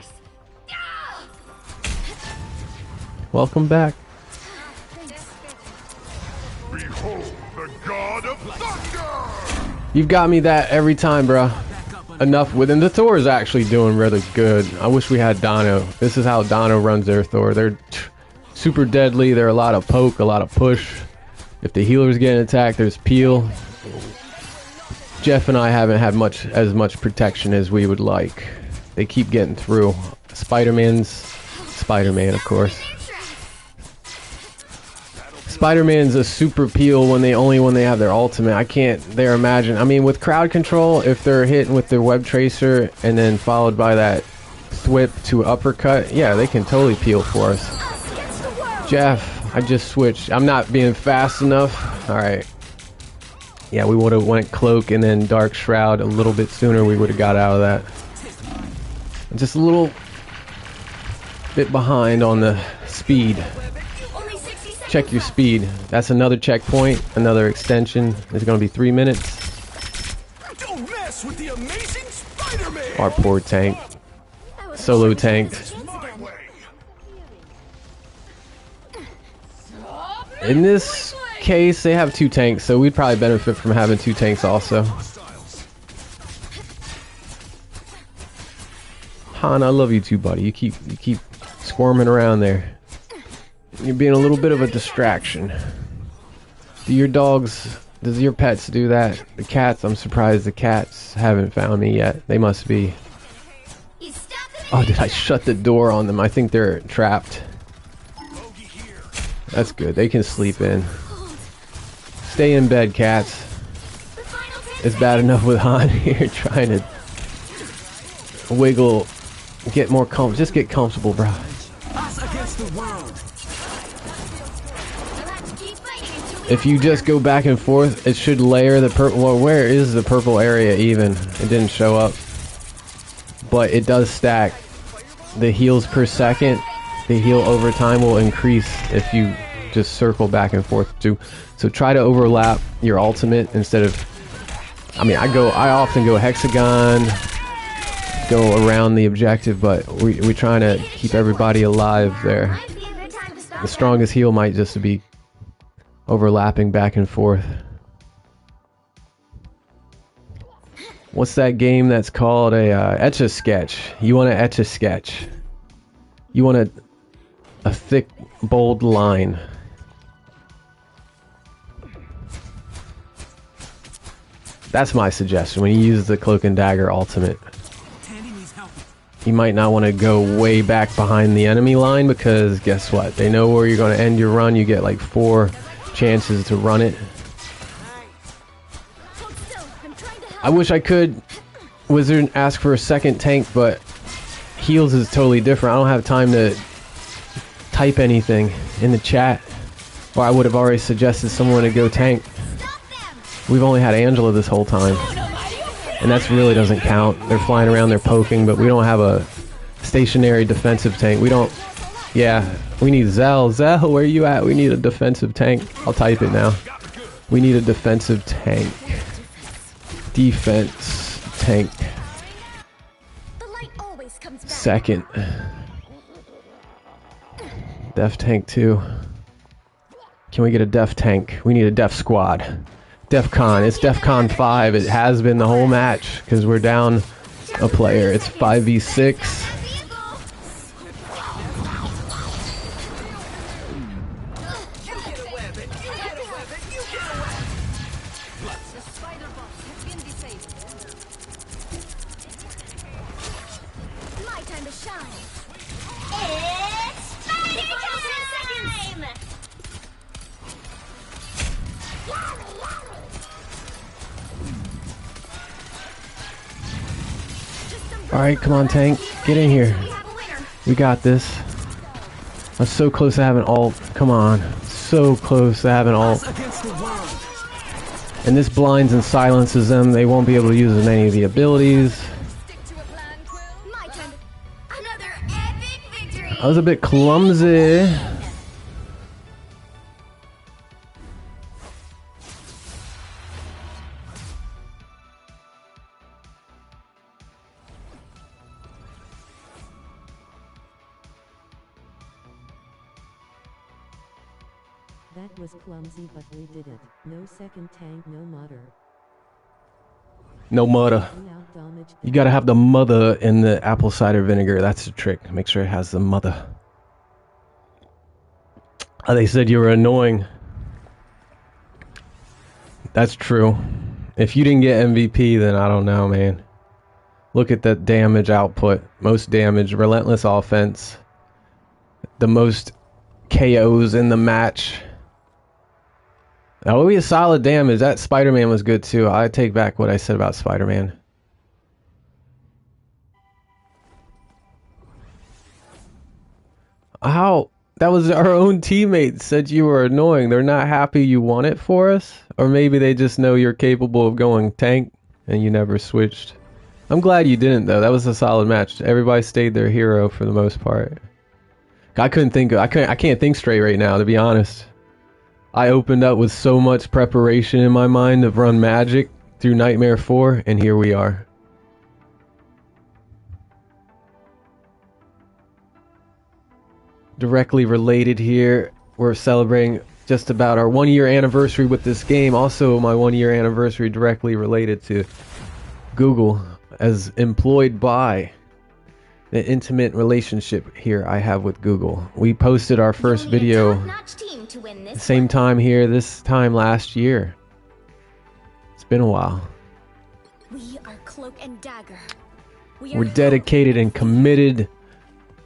Welcome back. Behold the god of thunder! You've got me that every time, bro. Enough with, and the Thor is actually doing really good. I wish we had Dono. This is how Dono runs their Thor. They're super deadly. They're a lot of poke, a lot of push. If the healer's getting attacked, there's peel. Jeff and I haven't had as much protection as we would like. They keep getting through. Spider-Man, of course. Spider-Man's a super peel when they have their ultimate. I can't there imagine. I mean, with crowd control, if they're hitting with their web tracer and then followed by that thwip to uppercut, yeah, they can totally peel for us. Jeff, I just switched. I'm not being fast enough. All right. Yeah, we would have went Cloak and then Dark Shroud a little bit sooner. We would have got out of that. Just a little bit behind on the speed. Check your speed. That's another checkpoint, another extension. It's going to be 3 minutes. Don't mess with the amazing Spider-Man! Our poor tank. Solo tanked. In this case, they have 2 tanks, so we'd probably benefit from having 2 tanks also. Han, I love you too, buddy. You keep squirming around there. You're being a little bit of a distraction. Does your pets do that? The cats, I'm surprised the cats haven't found me yet. They must be. Oh, did I shut the door on them? I think they're trapped. That's good. They can sleep in. Stay in bed, cats. It's bad enough with Han here trying to wiggle, get more comfortable. Just get comfortable, bro. If you just go back and forth, it should layer the purple. Well, where is the purple area even? It didn't show up. But it does stack. The heals per second, the heal over time will increase if you just circle back and forth too. So try to overlap your ultimate instead of, I mean, I often go hexagon, go around the objective, but we're trying to keep everybody alive there. Might be a good time to start The strongest heal might just be overlapping back and forth. What's that game that's called a Etch-a-Sketch? You want to Etch-a-Sketch. You want a thick, bold line. That's my suggestion when you use the Cloak and Dagger ultimate. You might not want to go way back behind the enemy line because guess what? They know where you're going to end your run. You get like 4 chances to run it. Hold still. I'm trying to help. I wish I could Wizard ask for a second tank, but heals is totally different. I don't have time to type anything in the chat, or I would have already suggested someone to go tank. Stop them. We've only had Angela this whole time, and that really doesn't count. They're flying around, they're poking, but we don't have a stationary defensive tank. We don't. Yeah, we need Zell. Zell, where you at? We need a defensive tank. I'll type it now. We need a defensive tank. Defense tank. The light always comes back. Second. Def tank 2. Can we get a def tank? We need a def squad. DEFCON. It's DEFCON 5. It has been the whole match because we're down a player. It's 5v6. My time to shine. It's Spider Time! Alright, come on, tank. Get in here. We have a winner. We got this. I'm so close to having ult. Come on. So close to having ult. And this blinds and silences them. They won't be able to use any of the abilities. Stick to a plan, Quill. My time. Another epic victory. I was a bit clumsy. That was clumsy, but we did it. No second tank, no mother. No mudder. We out-damaged You gotta have the mother in the apple cider vinegar. That's the trick. Make sure it has the mother. Oh, they said you were annoying. That's true. If you didn't get MVP, then I don't know, man. Look at the damage output. Most damage, relentless offense. The most KOs in the match. That would be a solid damage. That Spider-Man was good too. I take back what I said about Spider-Man. How? That was our own teammates said you were annoying. They're not happy you won it for us? Or maybe they just know you're capable of going tank and you never switched. I'm glad you didn't though. That was a solid match. Everybody stayed their hero for the most part. I can't think straight right now, to be honest. I opened up with so much preparation in my mind to run Magic through Nightmare 4, and here we are. Directly related here, we're celebrating just about our 1-year anniversary with this game. Also, my 1-year anniversary directly related to Google as employed by. The intimate relationship here I have with Google. We posted our first video same time here, this time last year. It's been a while. We are Cloak and Dagger. We're dedicated and committed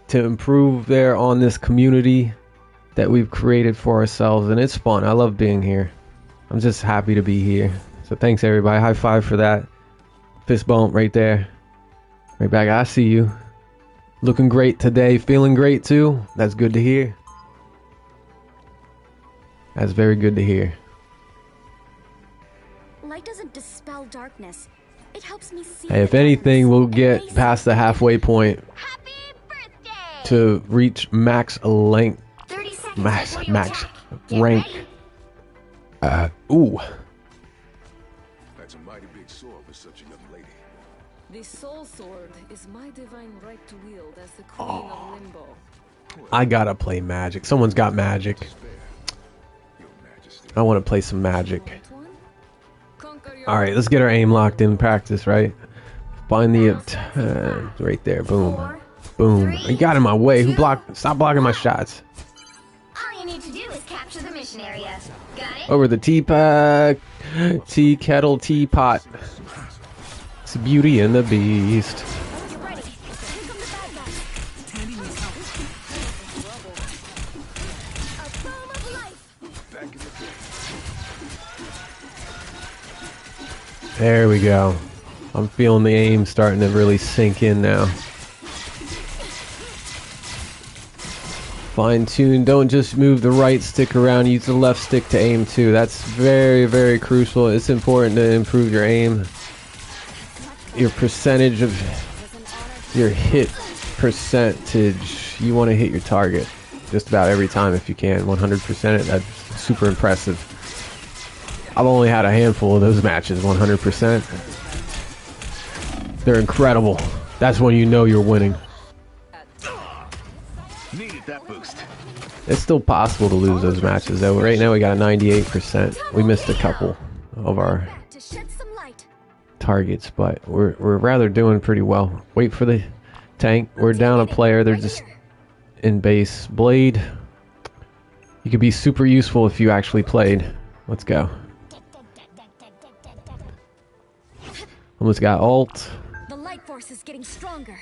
to improve there on this community that we've created for ourselves, and it's fun. I love being here. I'm just happy to be here. So thanks everybody. High five for that. Fist bump right there. Right back. I see you. Looking great today. Feeling great too. That's good to hear. That's very good to hear. Light doesn't dispel darkness. It helps me see. Hey, if anything, we'll get past the halfway point Happy birthday! to reach max length. 30 seconds Max, before you max. attack. Get rank. ready. Ooh. That's a mighty big sword for such a young lady. The soul sword is my divine right to wield as the queen of limbo. I gotta play Magic. Someone's got Magic. Your Majesty. I want to play some Magic. Want one? Conquer your All right, let's get our aim locked in practice, right? Find the right there. Boom, 4, boom. You got in my way. Who blocked? Stop blocking my shots. all you need to do is capture the mission area. Got it? Over the tea kettle, teapot. It's the Beauty and the Beast. Get ready. Here come the bad guys. A foam of life. Back in the day. There we go. I'm feeling the aim starting to really sink in now. Fine tune. Don't just move the right stick around. Use the left stick to aim too. That's very, very crucial. It's important to improve your aim. Your percentage of your hit percentage. You want to hit your target just about every time if you can. 100%. That's super impressive. I've only had a handful of those matches. 100%. They're incredible. That's when you know you're winning. Needed that boost. It's still possible to lose those matches though. Right now we got a 98%. We missed a couple of our To shed some light. targets, but we're rather doing pretty well. Wait for the tank. We're down a player. They're just in base. Blade. You could be super useful if you actually played. Let's go. Almost got ult. The light force is getting stronger.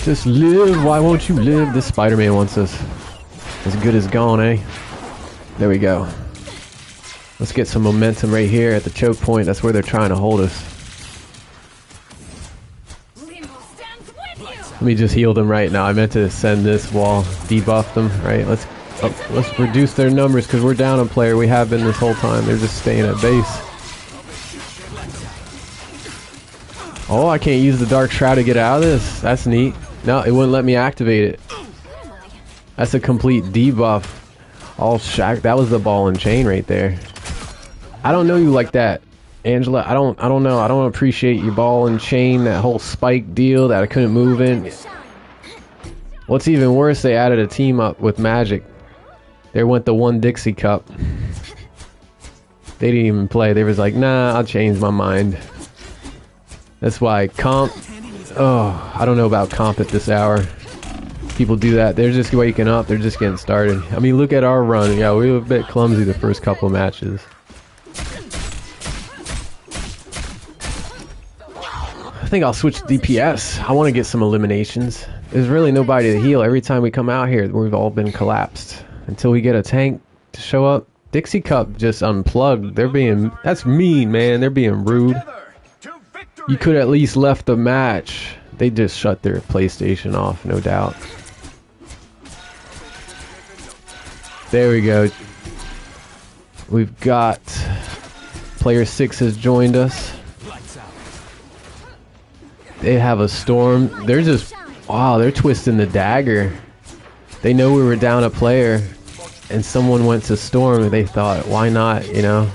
Just live. Why won't you live? This Spider-Man wants us. As good as gone, eh? There we go. Let's get some momentum right here at the choke point. That's where they're trying to hold us. Let me just heal them right now. I meant to send this wall, debuff them, right? Let's reduce their numbers because we're down a player. We have been this whole time. They're just staying at base. Oh, I can't use the Dark Shroud to get out of this. That's neat. No, it wouldn't let me activate it. That's a complete debuff. All shack. That was the ball and chain right there. I don't know you like that, Angela. I don't know. I don't appreciate your ball and chain, that whole spike deal that I couldn't move in. What's even worse, they added a team up with Magic. There went the one Dixie Cup. They didn't even play. They was like, nah, I'll change my mind. That's why comp. Oh, I don't know about comp at this hour. People do that. They're just waking up. They're just getting started. I mean, look at our run. Yeah, we were a bit clumsy the first couple of matches. I think I'll switch to DPS. I want to get some eliminations. There's really nobody to heal. Every time we come out here, we've all been collapsed. Until we get a tank to show up. Dixie Cup just unplugged. They're being... That's mean, man. They're being rude. You could at least left the match. They just shut their PlayStation off, no doubt. There we go. We've got... Player 6 has joined us. They have a storm. They're just... Wow, they're twisting the dagger. They know we were down a player. And someone went to storm and they thought, why not, you know?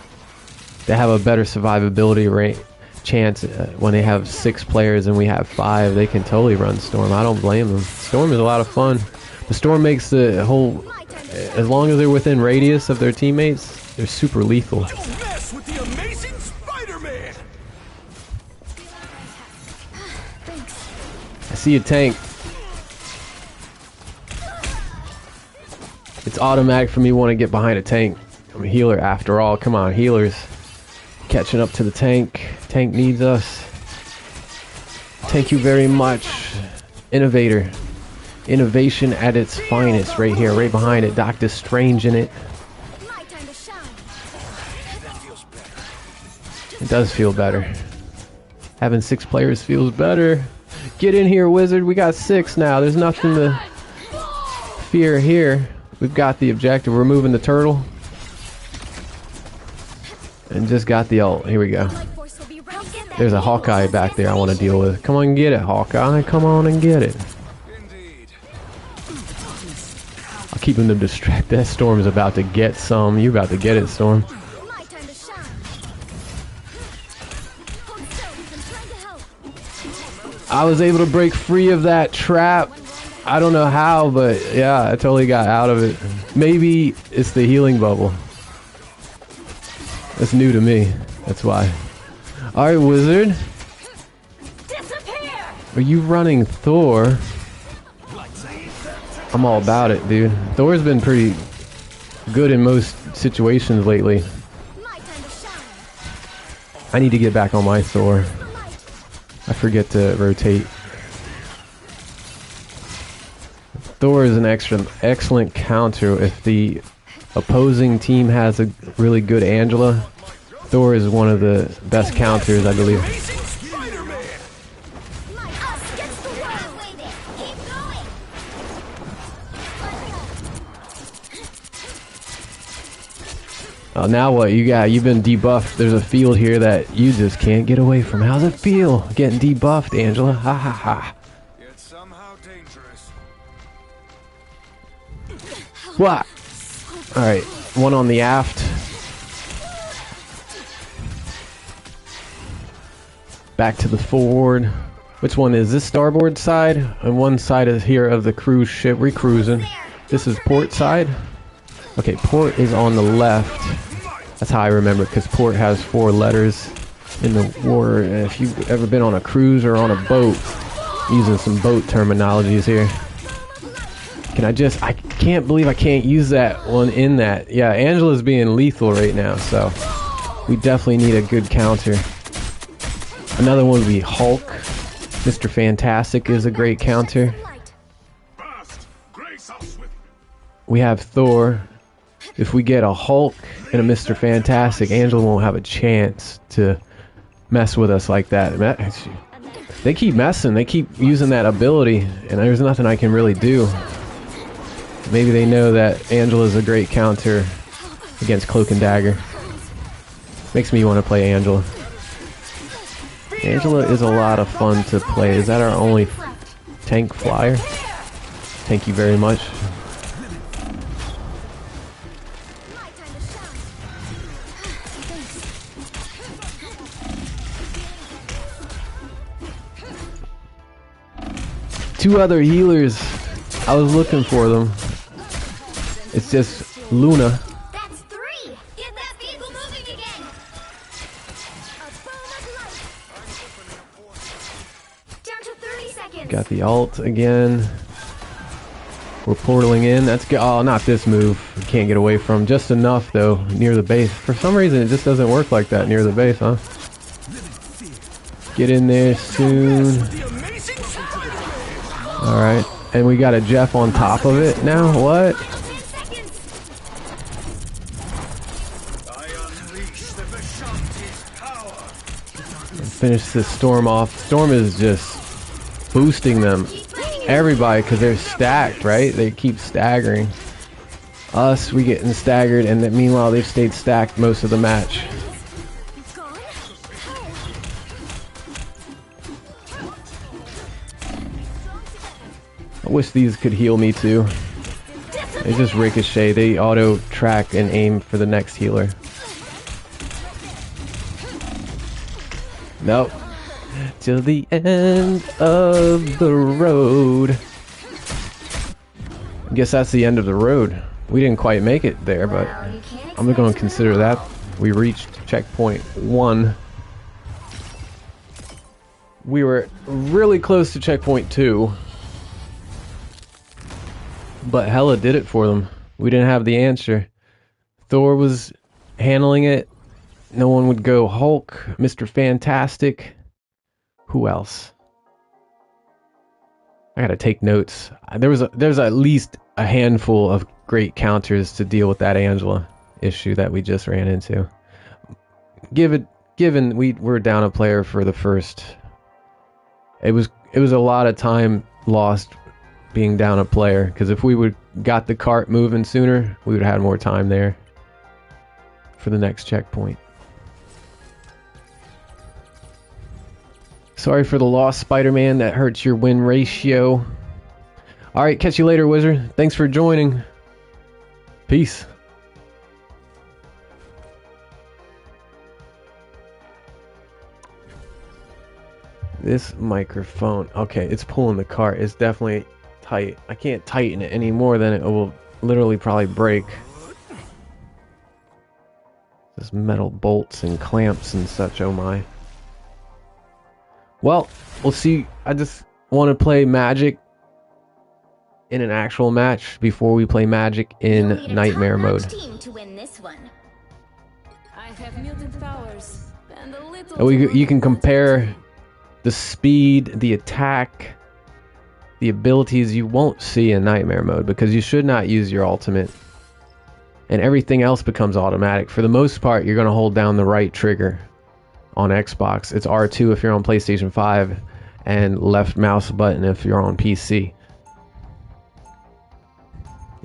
They have a better survivability rate chance when they have 6 players and we have 5. They can totally run storm. I don't blame them. Storm is a lot of fun. The storm makes the whole... As long as they're within radius of their teammates, they're super lethal. Don't mess with the amazing Spider-Man. I see a tank. It's automatic for me want to get behind a tank. I'm a healer after all. Come on, healers. Catching up to the tank. Tank needs us. Thank you very much. Innovator. Innovation at its finest right here, right behind it. Doctor Strange in it. My time to shine. It does feel better. Having 6 players feels better. Get in here, wizard. We got 6 now. There's nothing to fear here. We've got the objective. We're moving the turtle. And just got the ult. Here we go. Light force will be ready. There's a Hawkeye back there I want to deal with. Come on and get it, Hawkeye. Come on and get it. Indeed. I'll keep him distracted. That Storm's about to get some. You about to get it, Storm. My time to shine. Hold still, I'm trying to help. I was able to break free of that trap. I don't know how, but yeah, I totally got out of it. Maybe it's the healing bubble. It's new to me. That's why. Alright, Wizard. Disappear! Are you running Thor? I'm all about it, dude. Thor's been pretty good in most situations lately. My time to shine. I need to get back on my Thor. I forget to rotate. Thor is an excellent counter. If the opposing team has a really good Angela, Thor is one of the best counters, I believe. Amazing Spider-Man! My us gets the world. Wait it. Keep going. Now what? You've been debuffed. There's a field here that you just can't get away from. How's it feel getting debuffed, Angela? Ha ha ha. Yet somehow dangerous. What? Alright, one on the aft. Back to the forward. Which one is this? Starboard side? And one side is here of the cruise ship. We're cruising. This is port side. Okay, port is on the left. That's how I remember it, because port has 4 letters in the word. And if you've ever been on a cruise or on a boat, using some boat terminologies here. I can't believe I can't use that one in that. Yeah, Angela's being lethal right now, so we definitely need a good counter. Another one would be Hulk. Mr. Fantastic is a great counter. We have Thor. If we get a Hulk and a Mr. Fantastic, Angela won't have a chance to mess with us like that. They keep messing. They keep using that ability, and there's nothing I can really do. Maybe they know that Angela's a great counter against Cloak and Dagger. Makes me want to play Angela. Angela is a lot of fun to play. Is that our only tank flyer? Thank you very much. My time to shine. 2 other healers. I was looking for them. It's just Luna. That's 3. Get that vehicle moving again. A boom of light. Down to 30 seconds. Got the ult again. We're portaling in. That's good. Oh, not this move. We can't get away from. Just enough though, near the base. For some reason, it just doesn't work like that near the base, huh? Get in there soon. All right, and we got a Jeff on top of it now. What? 10 seconds. I unleash the Vishanti's power. Finish this Storm off. Storm is just boosting them. Everybody, because they're stacked, right? They keep staggering. Us, we getting staggered, and then meanwhile they've stayed stacked most of the match. Gone. I wish these could heal me too. They just ricochet. They auto track and aim for the next healer. Nope. Till the end of the road. I guess that's the end of the road. We didn't quite make it there, but I'm going to consider that. We reached checkpoint 1. We were really close to checkpoint 2. But Hela did it for them. We didn't have the answer. Thor was handling it. No one would go Hulk, Mr. Fantastic. Who else? I gotta take notes. There's at least a handful of great counters to deal with that Angela issue that we just ran into. Given we were down a player for the first, it was a lot of time lost being down a player, because if we would got the cart moving sooner, we would have had more time there for the next checkpoint. Sorry for the loss, Spider-Man. That hurts your win ratio. Alright, catch you later, Wizard. Thanks for joining. Peace. This microphone. Okay, it's pulling the cart. It's definitely tight. I can't tighten it any more than it will literally probably break. There's metal bolts and clamps and such, oh my. Well, we'll see. I just want to play Magic in an actual match before we play Magic in You'll need a Nightmare top-notch mode. team to win this one. I have mutant powers and a little. And you can compare the speed, the attack, the abilities you won't see in Nightmare mode because you should not use your ultimate. And everything else becomes automatic. For the most part, you're going to hold down the right trigger on Xbox. It's R2 if you're on PlayStation 5 and left mouse button if you're on PC.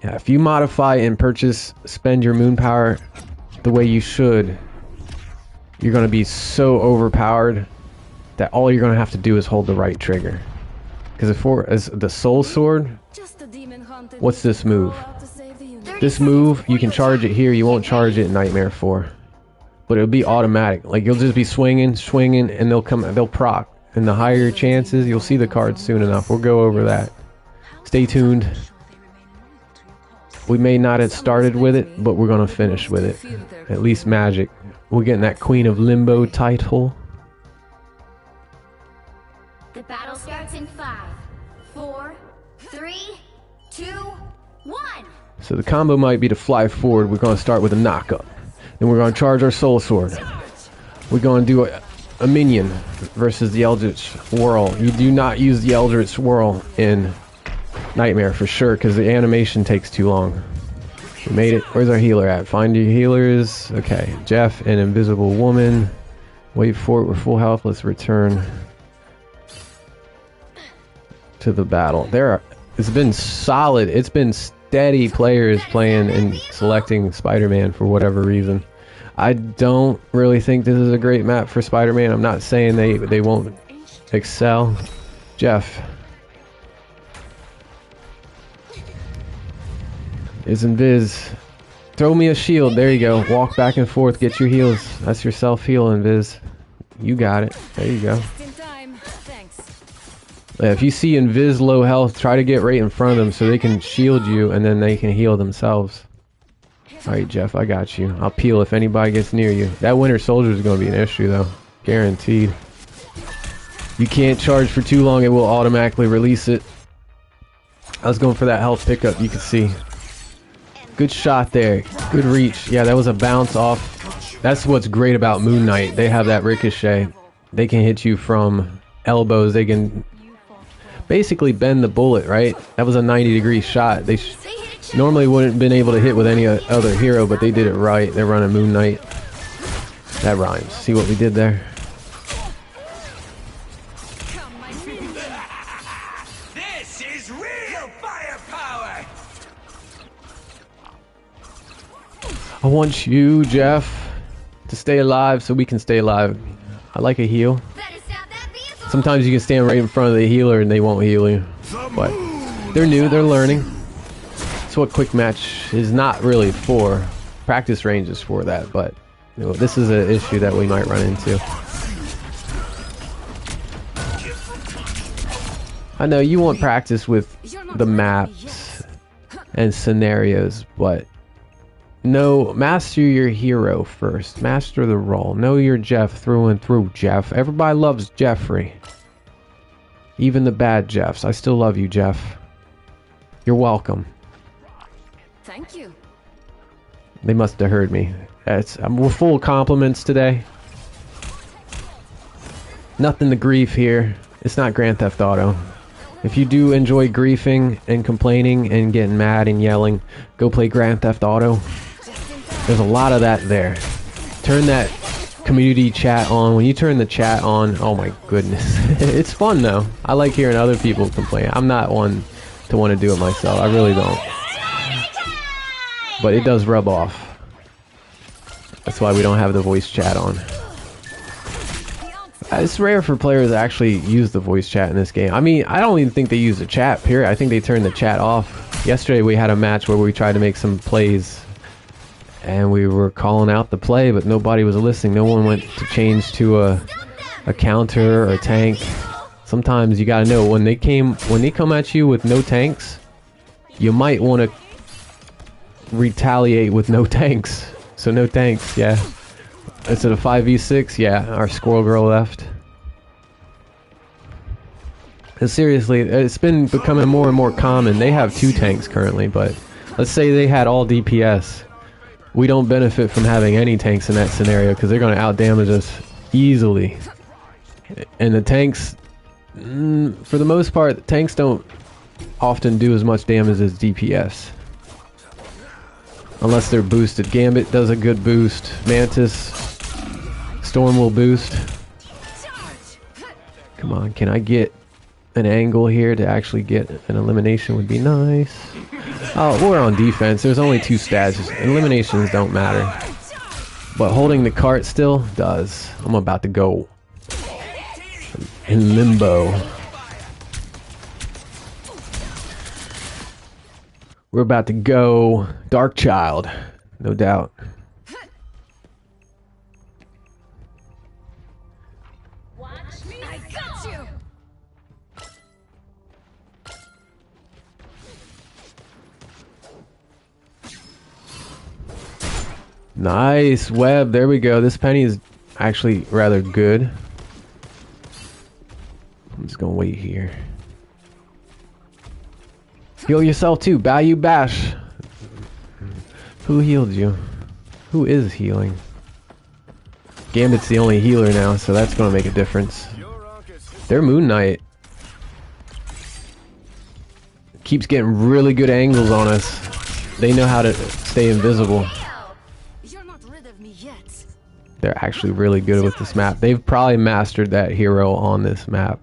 Yeah, if you modify and spend your moon power the way you should, you're going to be so overpowered that all you're going to have to do is hold the right trigger. Because as the Soul Sword, Just a demon hunted what's this move? out to save the universe. This move, you can charge it here, you won't charge it in Nightmare 4. But it'll be automatic. Like, you'll just be swinging, and they'll proc. And the higher your chances, you'll see the cards soon enough. We'll go over that. Stay tuned. We may not have started with it, but we're going to finish with it. At least Magic. We're getting that Queen of Limbo title. The battle starts in 5, 4, 3, 2, 1. So the combo might be to fly forward. We're going to start with a knockup. Then we're going to charge our Soul Sword. We're going to do a minion versus the Eldritch Whirl. You do not use the Eldritch Whirl in Nightmare for sure because the animation takes too long. We made it. Where's our healer at? Find your healers. Okay, Jeff and Invisible Woman. Wait for it. We're full health. Let's return to the battle. It's been solid. It's been steady players playing and selecting Spider-Man for whatever reason. I don't really think this is a great map for Spider-Man. I'm not saying they won't excel. Jeff is Invis. Throw me a shield. There you go. Walk back and forth. Get your heals. That's your self-heal, Invis. You got it. There you go. Just in time. Thanks. Yeah, if you see Invis low health, try to get right in front of them so they can shield you and then they can heal themselves. Alright, Jeff, I got you. I'll peel if anybody gets near you. That Winter Soldier is going to be an issue, though. Guaranteed. You can't charge for too long, it will automatically release it. I was going for that health pickup, you can see. Good shot there. Good reach. Yeah, that was a bounce off. That's what's great about Moon Knight. They have that ricochet. They can hit you from elbows. They can basically bend the bullet, right? That was a 90-degree shot. They normally wouldn't have been able to hit with any other hero, but they did it right. They're running Moon Knight. That rhymes. See what we did there? This is real firepower! I want you, Jeff, to stay alive so we can stay alive. I like a heal. Better stop that vehicle. Sometimes you can stand right in front of the healer and they won't heal you. But they're new, they're learning. That's what quick match is not really for. Practice range is for that, but you know, this is an issue that we might run into. I know you want practice with the maps and scenarios, but no, master your hero first. Master the role. Know your Jeff through and through, Jeff. Everybody loves Jeffrey. Even the bad Jeffs. I still love you, Jeff. You're welcome. Thank you. They must have heard me. We're full of compliments today. Nothing to grief here. It's not Grand Theft Auto. If you do enjoy griefing and complaining and getting mad and yelling, go play Grand Theft Auto. There's a lot of that there. Turn that community chat on. When you turn the chat on, oh my goodness. It's fun though. I like hearing other people complain. I'm not one to want to do it myself. I really don't. But it does rub off. That's why we don't have the voice chat on. It's rare for players to actually use the voice chat in this game. I mean, I don't even think they use the chat, period. I think they turned the chat off. Yesterday we had a match where we tried to make some plays and we were calling out the play, but nobody was listening. No one went to change to a counter or a tank. Sometimes you gotta know when they come at you with no tanks, you might want to retaliate with no tanks. So no tanks, yeah. Is it a 5v6? Yeah, our squirrel girl left. And seriously, it's been becoming more and more common. They have 2 tanks currently, but let's say they had all DPS. We don't benefit from having any tanks in that scenario because they're going to outdamage us easily. And the tanks, for the most part, the tanks don't often do as much damage as DPS. Unless they're boosted. Gambit does a good boost. Mantis, Storm will boost. Come on, can I get an angle here to actually get an elimination would be nice. Oh, we're on defense. There's only 2 stats. Eliminations don't matter. But holding the cart still does. I'm about to go in limbo. We're about to go Dark Child, no doubt. Watch me, I got you. Nice web. There we go. This Penny is actually rather good. I'm just gonna wait here. Heal yourself too. Bayou Bash. Who healed you? Who is healing? Gambit's the only healer now, so that's gonna make a difference. Their Moon Knight keeps getting really good angles on us. They know how to stay invisible. You're not rid of me yet. They're actually really good with this map. They've probably mastered that hero on this map.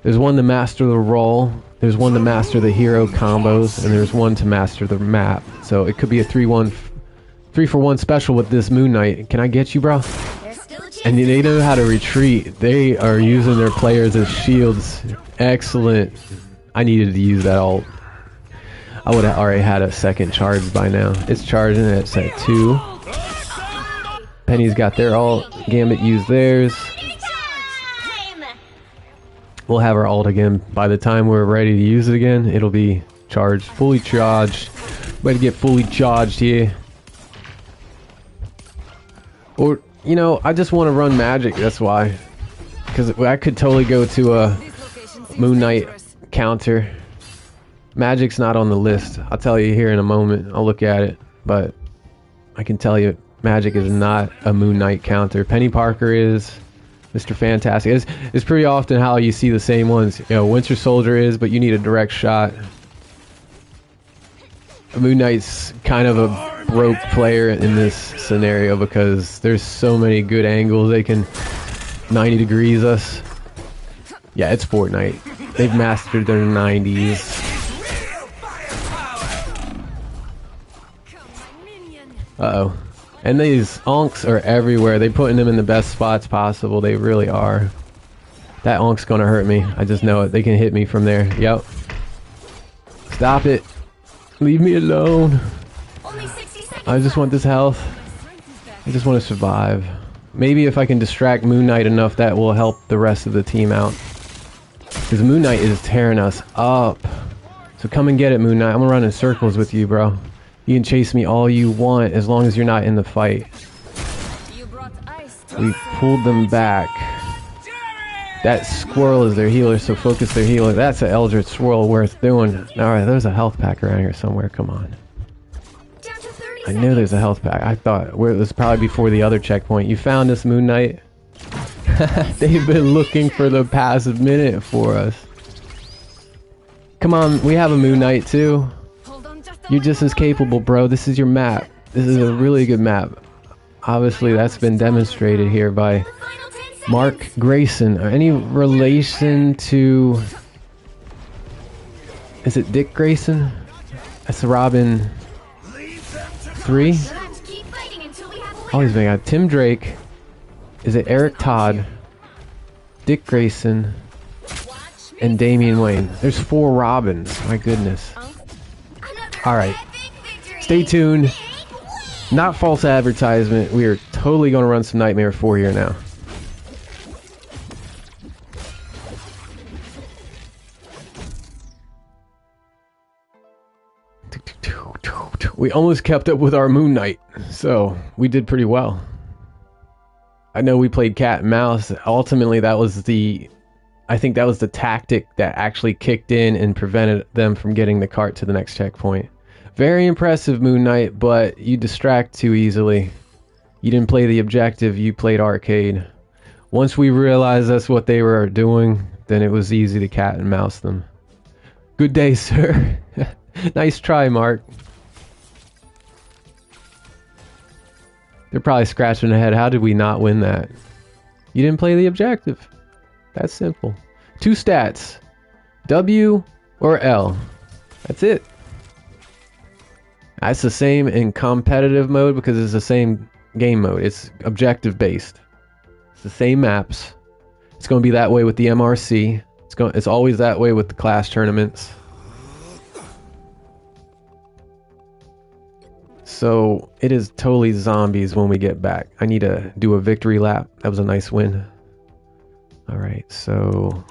There's one to master the role, there's one to master the hero combos, and there's one to master the map. So it could be a 3-for-1 special with this Moon Knight. Can I get you, bro? And they know how to retreat. They are using their players as shields. Excellent. I needed to use that ult. I would have already had a second charge by now. It's charging, it's at 2. Penny's got their ult. Gambit used theirs. We'll have our ult again. By the time we're ready to use it again, it'll be charged, fully charged. Way to get fully charged here. Or, you know, I just want to run magic, that's why. Because I could totally go to a Moon Knight counter. Magic's not on the list. I'll tell you here in a moment. I'll look at it. But I can tell you, Magic is not a Moon Knight counter. Penny Parker is. Mr. Fantastic. It's pretty often how you see the same ones. You know, Winter Soldier is, but you need a direct shot. Moon Knight's kind of a broke player in this scenario because there's so many good angles. They can 90 degrees us. Yeah, it's Fortnite. They've mastered their 90s. Uh-oh. And these onks are everywhere. They're putting them in the best spots possible. They really are. That onk's gonna hurt me. I just know it. They can hit me from there. Yep. Stop it. Leave me alone. I just want this health. I just want to survive. Maybe if I can distract Moon Knight enough, that will help the rest of the team out. Because Moon Knight is tearing us up. So come and get it, Moon Knight. I'm gonna run in circles with you, bro. You can chase me all you want as long as you're not in the fight. We pulled them back. That squirrel is their healer, so focus their healer. That's an Eldritch Swirl worth doing. Alright, there's a health pack around here somewhere. Come on. I knew there's a health pack. I thought it was probably before the other checkpoint. You found this, Moon Knight? They've been looking for the past minute for us. Come on, we have a Moon Knight too. You're just as capable, bro. This is your map. This is a really good map. Obviously, that's been demonstrated here by Mark Grayson. Any relation to... Is it Dick Grayson? That's Robin 3? Oh, he's been got Tim Drake. Is it Eric Todd? Dick Grayson, and Damian Wayne. There's 4 Robins. My goodness. Alright. Stay tuned. Not false advertisement. We are totally going to run some Nightmare 4 here now. We almost kept up with our Moon Knight, so we did pretty well. I know we played cat and mouse. Ultimately, that was I think that was the tactic that actually kicked in and prevented them from getting the cart to the next checkpoint. Very impressive, Moon Knight, but you distract too easily. You didn't play the objective, you played arcade. Once we realized that's what they were doing, then it was easy to cat and mouse them. Good day, sir. Nice try, Mark. They're probably scratching their head. How did we not win that? You didn't play the objective. That's simple. 2 stats. W or L. That's it. That's the same in competitive mode because it's the same game mode. It's objective based. It's the same maps. It's going to be that way with the MRC. It's always that way with the class tournaments. So it is totally zombies when we get back. I need to do a victory lap. That was a nice win. Alright, so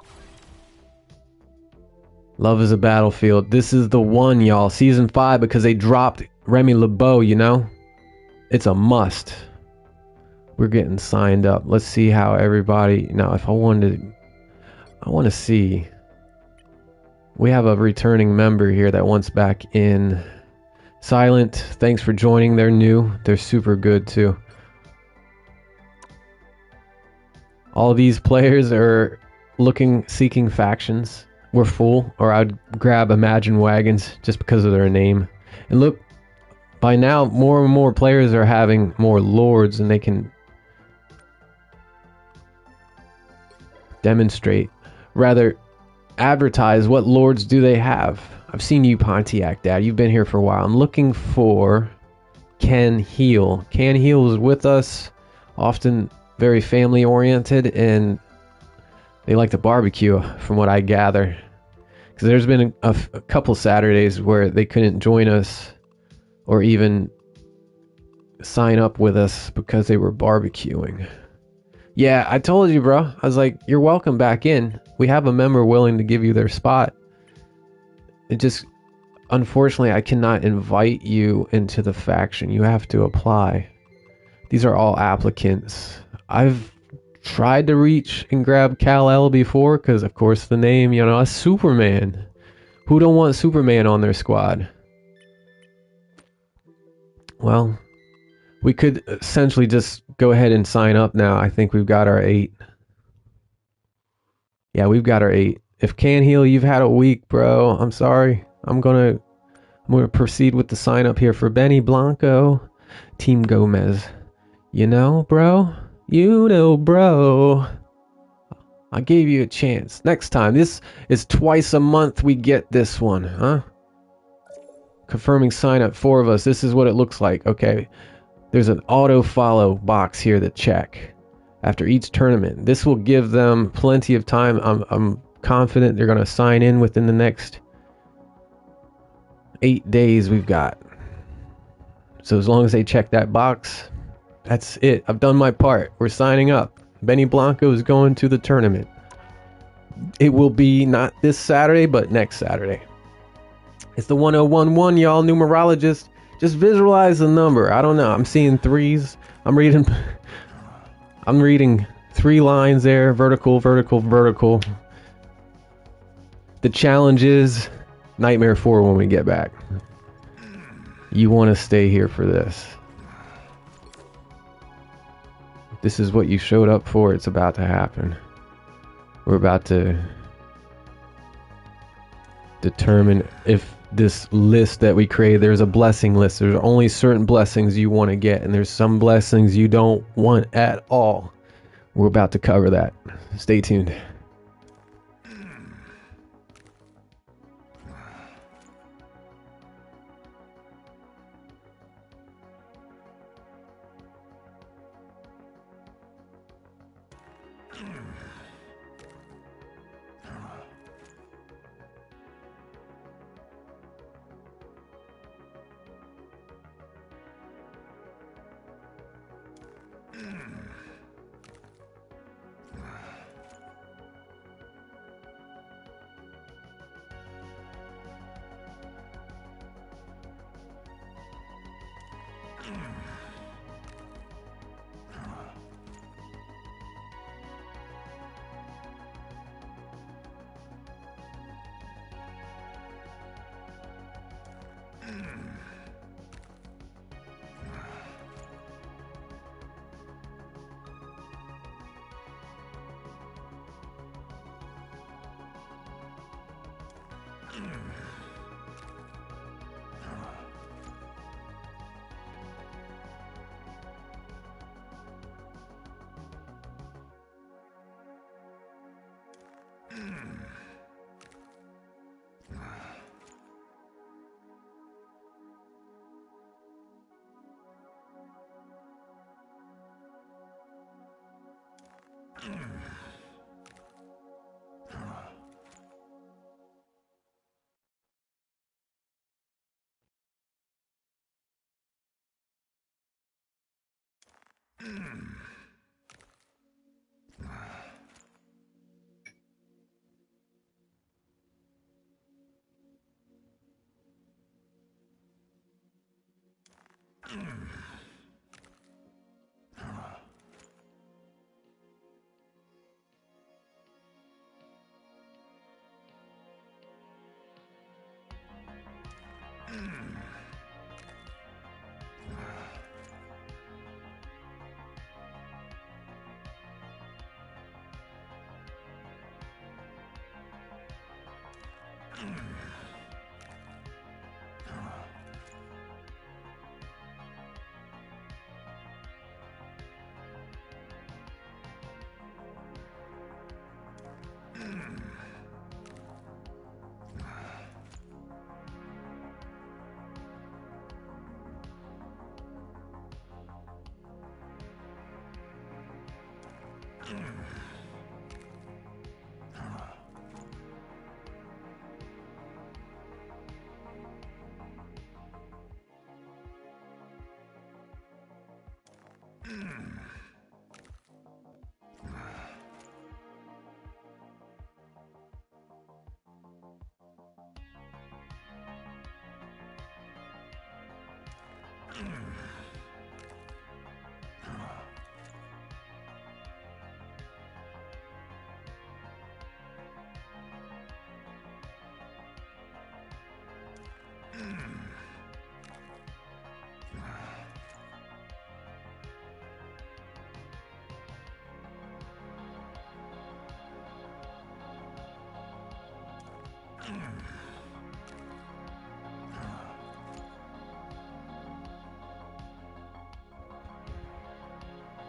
Love is a Battlefield. This is the one, y'all. Season 5, because they dropped Remy LeBeau, you know? It's a must. We're getting signed up. Let's see how everybody... Now, if I want to see... We have a returning member here that wants back in. Silent, thanks for joining. They're new. They're super good, too. All these players are seeking factions. We're full, or I'd grab Imagine Wagons just because of their name. And look, by now, more and more players are having more lords, and they can demonstrate, rather advertise what lords do they have. I've seen you, Pontiac Dad. You've been here for a while. I'm looking for Ken Heel. Ken Heel is with us, often very family oriented, and they like to barbecue, from what I gather. Because there's been a couple Saturdays where they couldn't join us or even sign up with us because they were barbecuing. Yeah, I told you, bro. I was like, you're welcome back in. We have a member willing to give you their spot. It just, unfortunately, I cannot invite you into the faction. You have to apply. These are all applicants. I've tried to reach and grab Kal-El before, because of course the name, you know, a Superman. Who don't want Superman on their squad? Well, we could essentially just go ahead and sign up now. I think we've got our 8. Yeah, we've got our 8. If Can Heal, you've had a week, bro. I'm sorry. I'm gonna proceed with the sign up here for Benny Blanco, Team Gomez. You know, bro. You know, bro. I gave you a chance. Next time. This is twice a month we get this one, huh? Confirming sign up, 4 of us. This is what it looks like. Okay. There's an auto follow box here to check after each tournament. This will give them plenty of time. I'm confident they're going to sign in within the next 8 days we've got. So as long as they check that box, that's it. I've done my part. We're signing up. Benny Blanco is going to the tournament. It will be not this Saturday, but next Saturday. It's the 1011, y'all. Numerologist. Just visualize the number. I don't know. I'm seeing 3s. I'm reading 3 lines there. Vertical, vertical, vertical. The challenge is Nightmare 4 when we get back. You want to stay here for this. This is what you showed up for. It's about to happen. We're about to determine if this list that we create, there's a blessing list. There's only certain blessings you want to get, and there's some blessings you don't want at all. We're about to cover that. Stay tuned.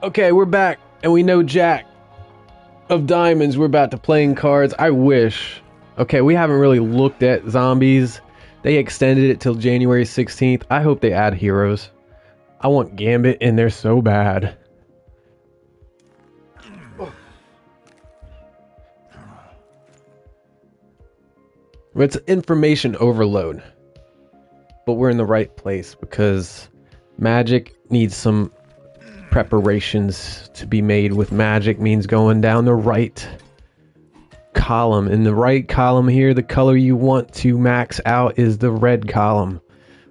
Okay, we're back, and we know Jack of Diamonds. We're about to playing cards. I wish. Okay, we haven't really looked at zombies. They extended it till January 16th. I hope they add heroes. I want Gambit in there so bad. It's information overload. But we're in the right place because Magic needs some preparations to be made. With Magic means going down the right column. In the right column here, the color you want to max out is the red column.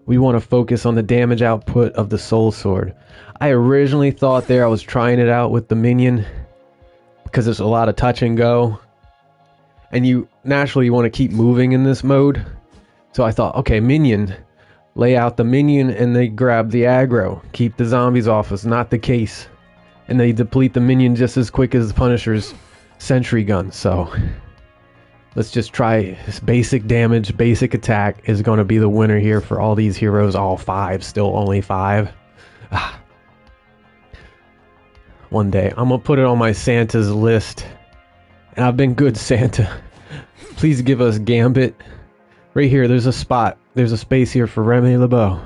We want to focus on the damage output of the Soul Sword. I originally thought I was trying it out with the minion because there's a lot of touch and go. And you naturally want to keep moving in this mode. So I thought, okay, minion. Lay out the minion and they grab the aggro. Keep the zombies off us. Not the case. And they deplete the minion just as quick as the Punisher's sentry gun. So let's just try this basic damage, basic attack is going to be the winner here for all these heroes. All 5, still only 5. One day I'm going to put it on my Santa's list. And I've been good, Santa. Please give us Gambit. Right here, there's a spot. There's a space here for Remy LeBeau.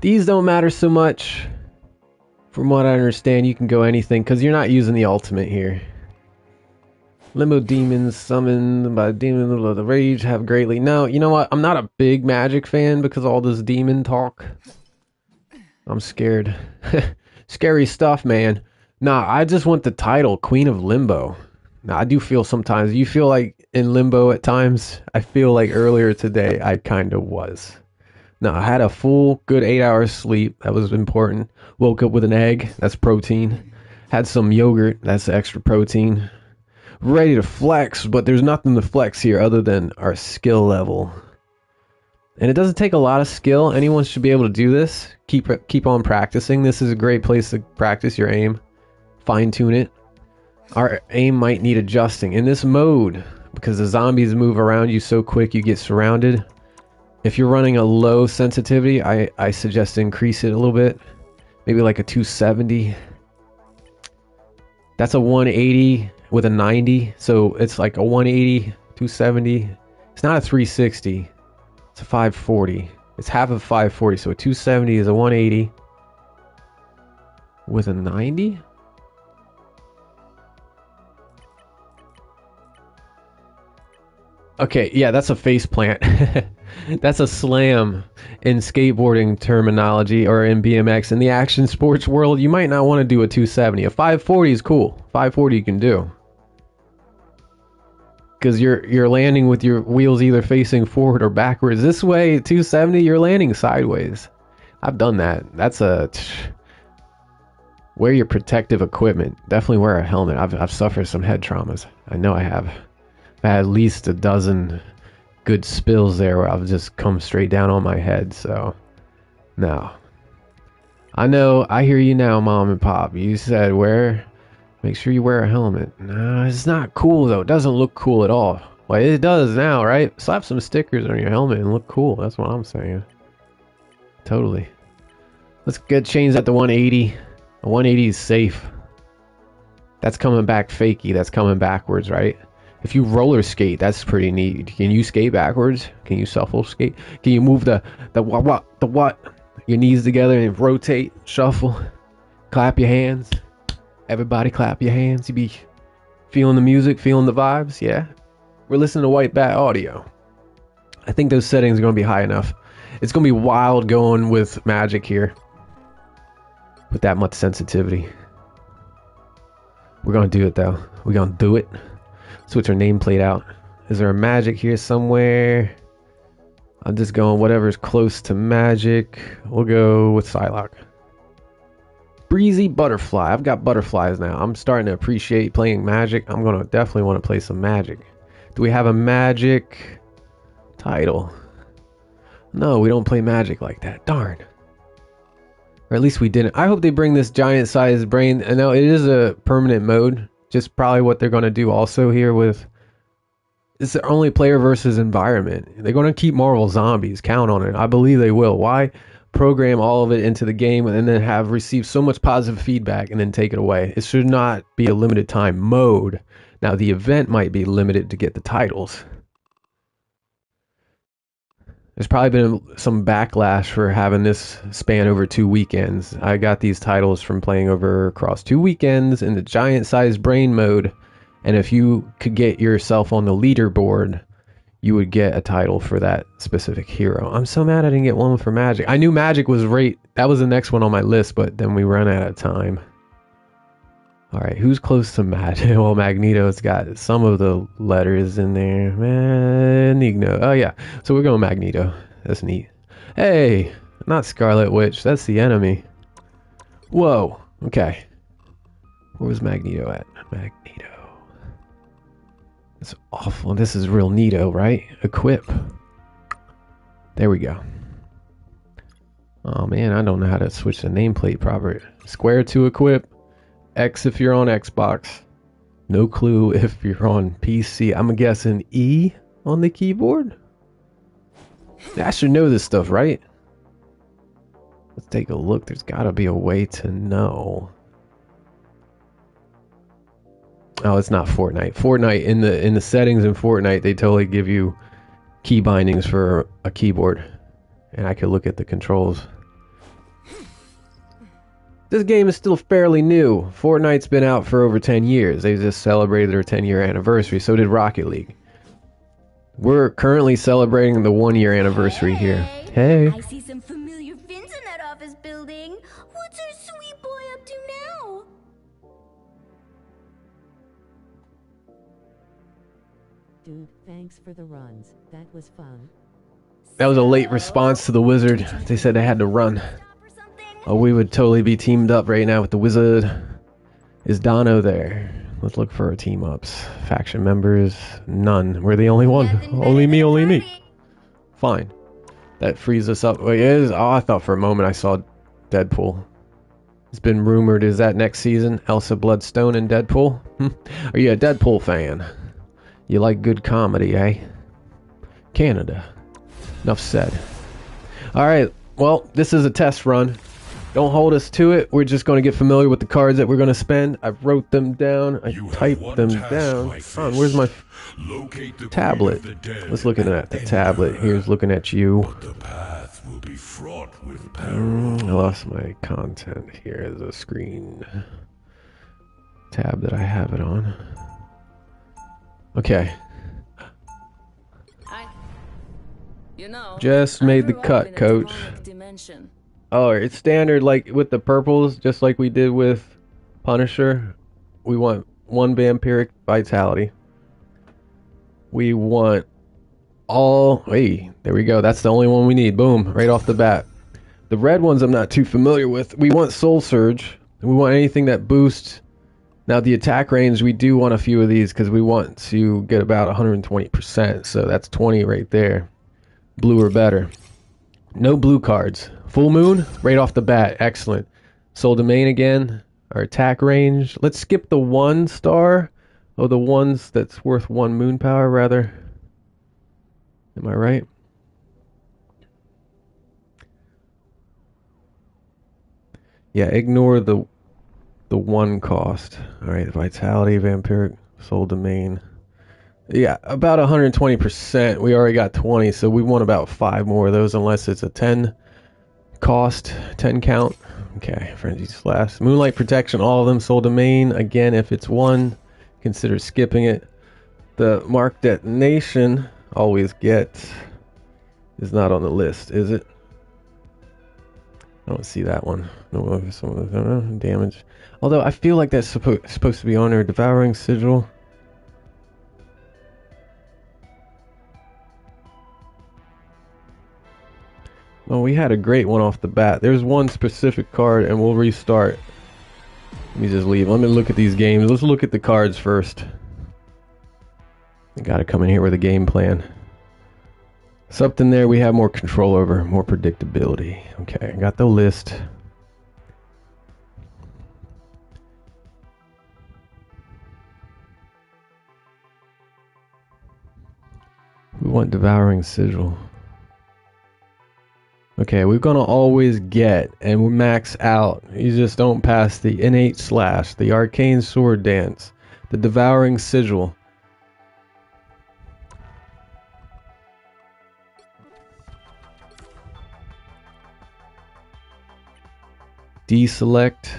These don't matter so much. From what I understand, you can go anything because you're not using the ultimate here. Limbo demons summoned by demon of the rage have greatly. No, you know what? I'm not a big Magic fan because of all this demon talk. I'm scared. Scary stuff, man. Nah, I just want the title, Queen of Limbo. Now, I do feel sometimes. You feel like in limbo at times? I feel like earlier today I kind of was. No, I had a full, good 8 hours sleep. That was important. Woke up with an egg. That's protein. Had some yogurt. That's extra protein. Ready to flex, but there's nothing to flex here other than our skill level. And it doesn't take a lot of skill. Anyone should be able to do this. Keep on practicing. This is a great place to practice your aim. Fine tune it. Our aim might need adjusting in this mode because the zombies move around you so quick you get surrounded. If you're running a low sensitivity, I suggest increase it a little bit. Maybe like a 270. That's a 180 with a 90. So it's like a 180, 270. It's not a 360. It's a 540. It's half of 540. So a 270 is a 180 with a 90. Okay, yeah, that's a face plant. That's a slam in skateboarding terminology or in BMX. In the action sports world, you might not want to do a 270. A 540 is cool. 540 you can do. Because you're landing with your wheels either facing forward or backwards. This way, 270, you're landing sideways. I've done that. That's a... Wear your protective equipment. Definitely wear a helmet. I've suffered some head traumas. I know I have. I had at least a dozen good spills there where I've just come straight down on my head. So, no. I know, I hear you now, Mom and Pop. You said make sure you wear a helmet. No, it's not cool though. It doesn't look cool at all. Well, it does now, right? Slap some stickers on your helmet and look cool. That's what I'm saying. Totally. Let's change that to 180. A 180 is safe. That's coming back fakey. That's coming backwards, right? If you roller skate, that's pretty neat. Can you skate backwards? Can you shuffle skate? Can you move the what? Your knees together and rotate, shuffle, clap your hands. Everybody clap your hands. You be feeling the music, feeling the vibes. Yeah, we're listening to White Bat Audio. I think those settings are going to be high enough. It's going to be wild going with Magic here with that much sensitivity. We're going to do it though. We're going to do it. Switch our nameplate out. Is there a Magic here somewhere? I'm just going whatever's close to Magic. We'll go with Psylocke. Breezy Butterfly. I've got butterflies now. I'm starting to appreciate playing Magic. I'm going to definitely want to play some Magic. Do we have a Magic title? No, we don't play Magic like that. Darn. Or at least we didn't. I hope they bring this giant-sized brain. I know it is a permanent mode. Just probably what they're going to do also here with... It's the only player versus environment. They're going to keep Marvel Zombies. Count on it. I believe they will. Why program all of it into the game and then have received so much positive feedback and then take it away? It should not be a limited time mode. Now, the event might be limited to get the titles. There's probably been some backlash for having this span over 2 weekends. I got these titles from playing over across 2 weekends in the giant-sized brain mode. And if you could get yourself on the leaderboard, you would get a title for that specific hero. I'm so mad I didn't get one for Magic. I knew Magic was right. That was the next one on my list, but then we ran out of time. All right, who's close to Magic? Well, Magneto's got some of the letters in there. Magneto. Oh, yeah. So we're going Magneto. That's neat. Hey, not Scarlet Witch. That's the enemy. Whoa. Okay. Where was Magneto at? Magneto. That's awful. This is real neato, right? Equip. There we go. Oh, man. I don't know how to switch the nameplate proper. Square to equip. X if you're on Xbox. No clue if you're on PC. I'm guessing E on the keyboard. I should know this stuff, right? Let's take a look. There's got to be a way to know. Oh, it's not Fortnite. Fortnite in the settings in Fortnite, they totally give you key bindings for a keyboard, and I could look at the controls. This game is still fairly new. Fortnite's been out for over 10 years. They just celebrated their 10-year anniversary. So did Rocket League. We're currently celebrating the 1-year anniversary here. Hey. I see some familiar fins in that office building. What's our sweet boy up to now? Dude, thanks for the runs. That was fun. That was a late response to the wizard. They said they had to run. Or something? Oh, we would totally be teamed up right now with the wizard. Is Dono there? Let's look for our team ups. Faction members, none. We're the only one. Nothing better Only me, than a only me. party. Fine. That frees us up. Wait, is? Oh, I thought for a moment I saw Deadpool. It's been rumored, is that next season? Elsa Bloodstone and Deadpool? Are you a Deadpool fan? You like good comedy, eh? Canada. Enough said. Alright, well, this is a test run. Don't hold us to it. We're just going to get familiar with the cards that we're going to spend. I wrote them down. I You have typed one them task, down. my Hold on, where's my Locate the tablet? Queen of the Dead Let's look at the and tablet. end her. Here's looking at you. The path will be fraught with peril. I lost my content. Here is a screen tab that I have it on. Okay. You know, Just I made the grew up cut, in a coach. demonic dimension. Oh, it's standard like with the purples, just like we did with Punisher. We want 1 vampiric vitality. We want all... Hey, there we go. That's the only one we need. Boom, right off the bat. The red ones I'm not too familiar with. We want Soul Surge. We want anything that boosts... Now, the attack range, we do want a few of these because we want to get about 120%. So that's 20 right there. Blue or better. No blue cards. Full Moon, right off the bat. Excellent. Soul Domain again. Our attack range. Let's skip the 1 star. Oh, the ones that's worth 1 moon power, rather. Am I right? Yeah, ignore the 1 cost. Alright, Vitality, Vampiric, Soul Domain. Yeah, about 120%. We already got 20, so we want about 5 more of those unless it's a 10 cost, 10 count. Okay, Frenzy Slash. Moonlight Protection, all of them. Soul Domain, again, if it's 1, consider skipping it. The Mark Detonation, always get, is not on the list, is it? I don't see that one. No, some of the damage. Although I feel like that's supposed to be on there. Devouring Sigil. Well, we had a great one off the bat. There's one specific card, and we'll restart. Let me just leave. Let me look at these games. Let's look at the cards first. I gotta come in here with a game plan. Something there we have more control over, more predictability. Okay, I got the list. We want Devouring Sigil. Okay, we're gonna always get and we max out. You just don't pass the Innate Slash, the Arcane Sword Dance, the Devouring Sigil. Deselect,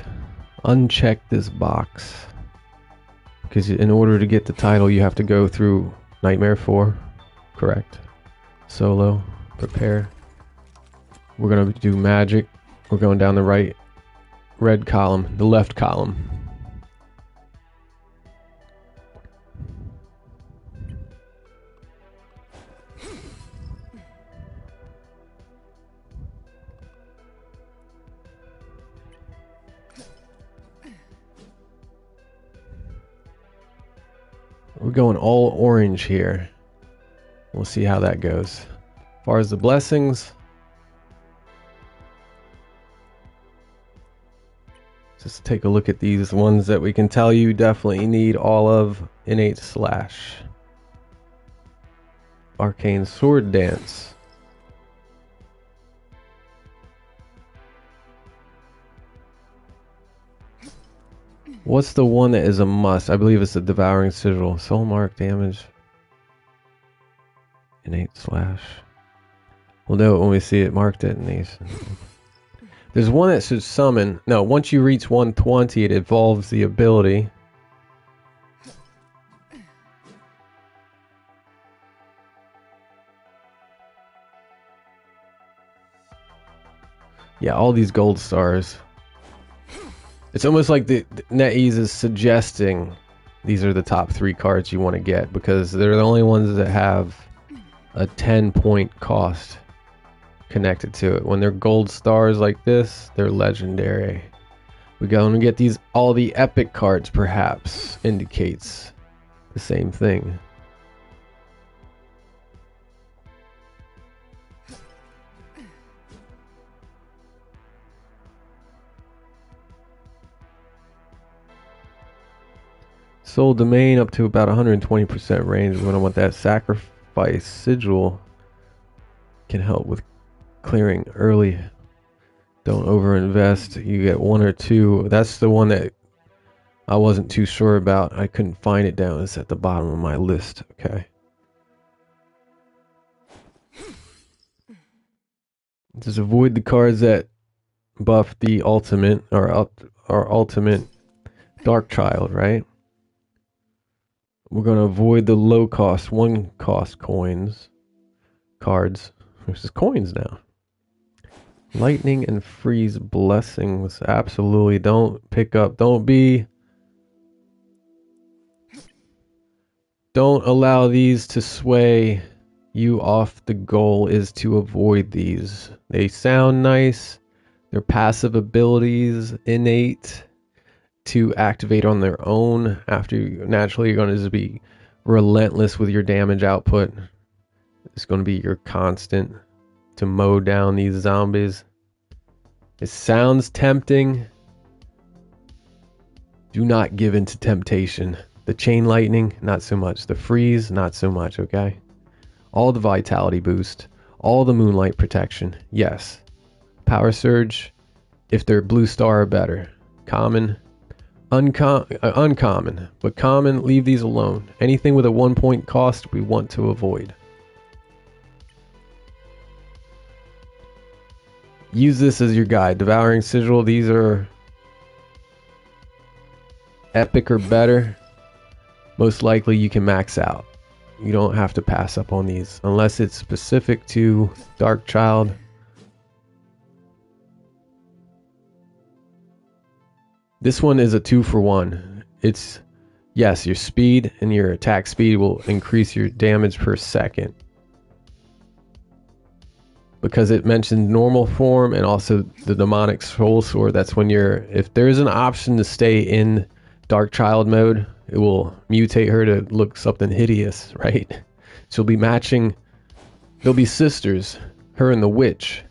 uncheck this box. Because in order to get the title, you have to go through Nightmare 4. Correct. Solo, prepare. We're going to do magic. We're going down the right red column, the left column. We're going all orange here. We'll see how that goes. As far as the blessings, just take a look at these ones that we can tell you definitely need all of. Innate Slash, Arcane Sword Dance, what's the one that is a must? I believe it's the Devouring Sigil. Soul Mark damage, Innate Slash. We'll know it when we see it. Mark Detonation. There's one that should summon. No, once you reach 120, it evolves the ability. Yeah, all these gold stars. It's almost like the NetEase is suggesting these are the top 3 cards you want to get because they're the only ones that have a 10-point cost connected to it. When they're gold stars like this, they're legendary. We go and get these, all the epic cards perhaps indicates the same thing. Soul Domain up to about 120% range. We're going to want that Sacrifice Sigil. Can help with clearing early. Don't overinvest. You get 1 or 2. That's the one that I wasn't too sure about. I couldn't find it down. It's at the bottom of my list. Okay. Just avoid the cards that buff the ultimate or ultimate Dark Child, right? We're going to avoid the low cost, 1 cost cards. This is coins now. Lightning and freeze blessings. Absolutely. Don't pick up. Don't allow these to sway you off. The goal is to avoid these. They sound nice. They're passive abilities, innate to activate on their own. After naturally you're going to just be relentless with your damage output. It's going to be your constant to mow down these zombies. It sounds tempting. Do not give in to temptation. The chain lightning, not so much. The freeze, not so much, okay? All the vitality boost, all the moonlight protection, yes. Power surge, if they're blue star or better. Common, uncommon, but common, leave these alone. Anything with a 1-point cost we want to avoid. Use this as your guide. Devouring Sigil, these are epic or better. Most likely you can max out. You don't have to pass up on these unless it's specific to Dark Child. This one is a 2-for-1. It's, yes, your speed and your attack speed will increase your damage per second. Because it mentioned normal form and also the demonic soul sword. That's when if there's an option to stay in Dark Child mode, it will mutate her to look something hideous, right? She'll be matching, they'll be sisters, her and the witch.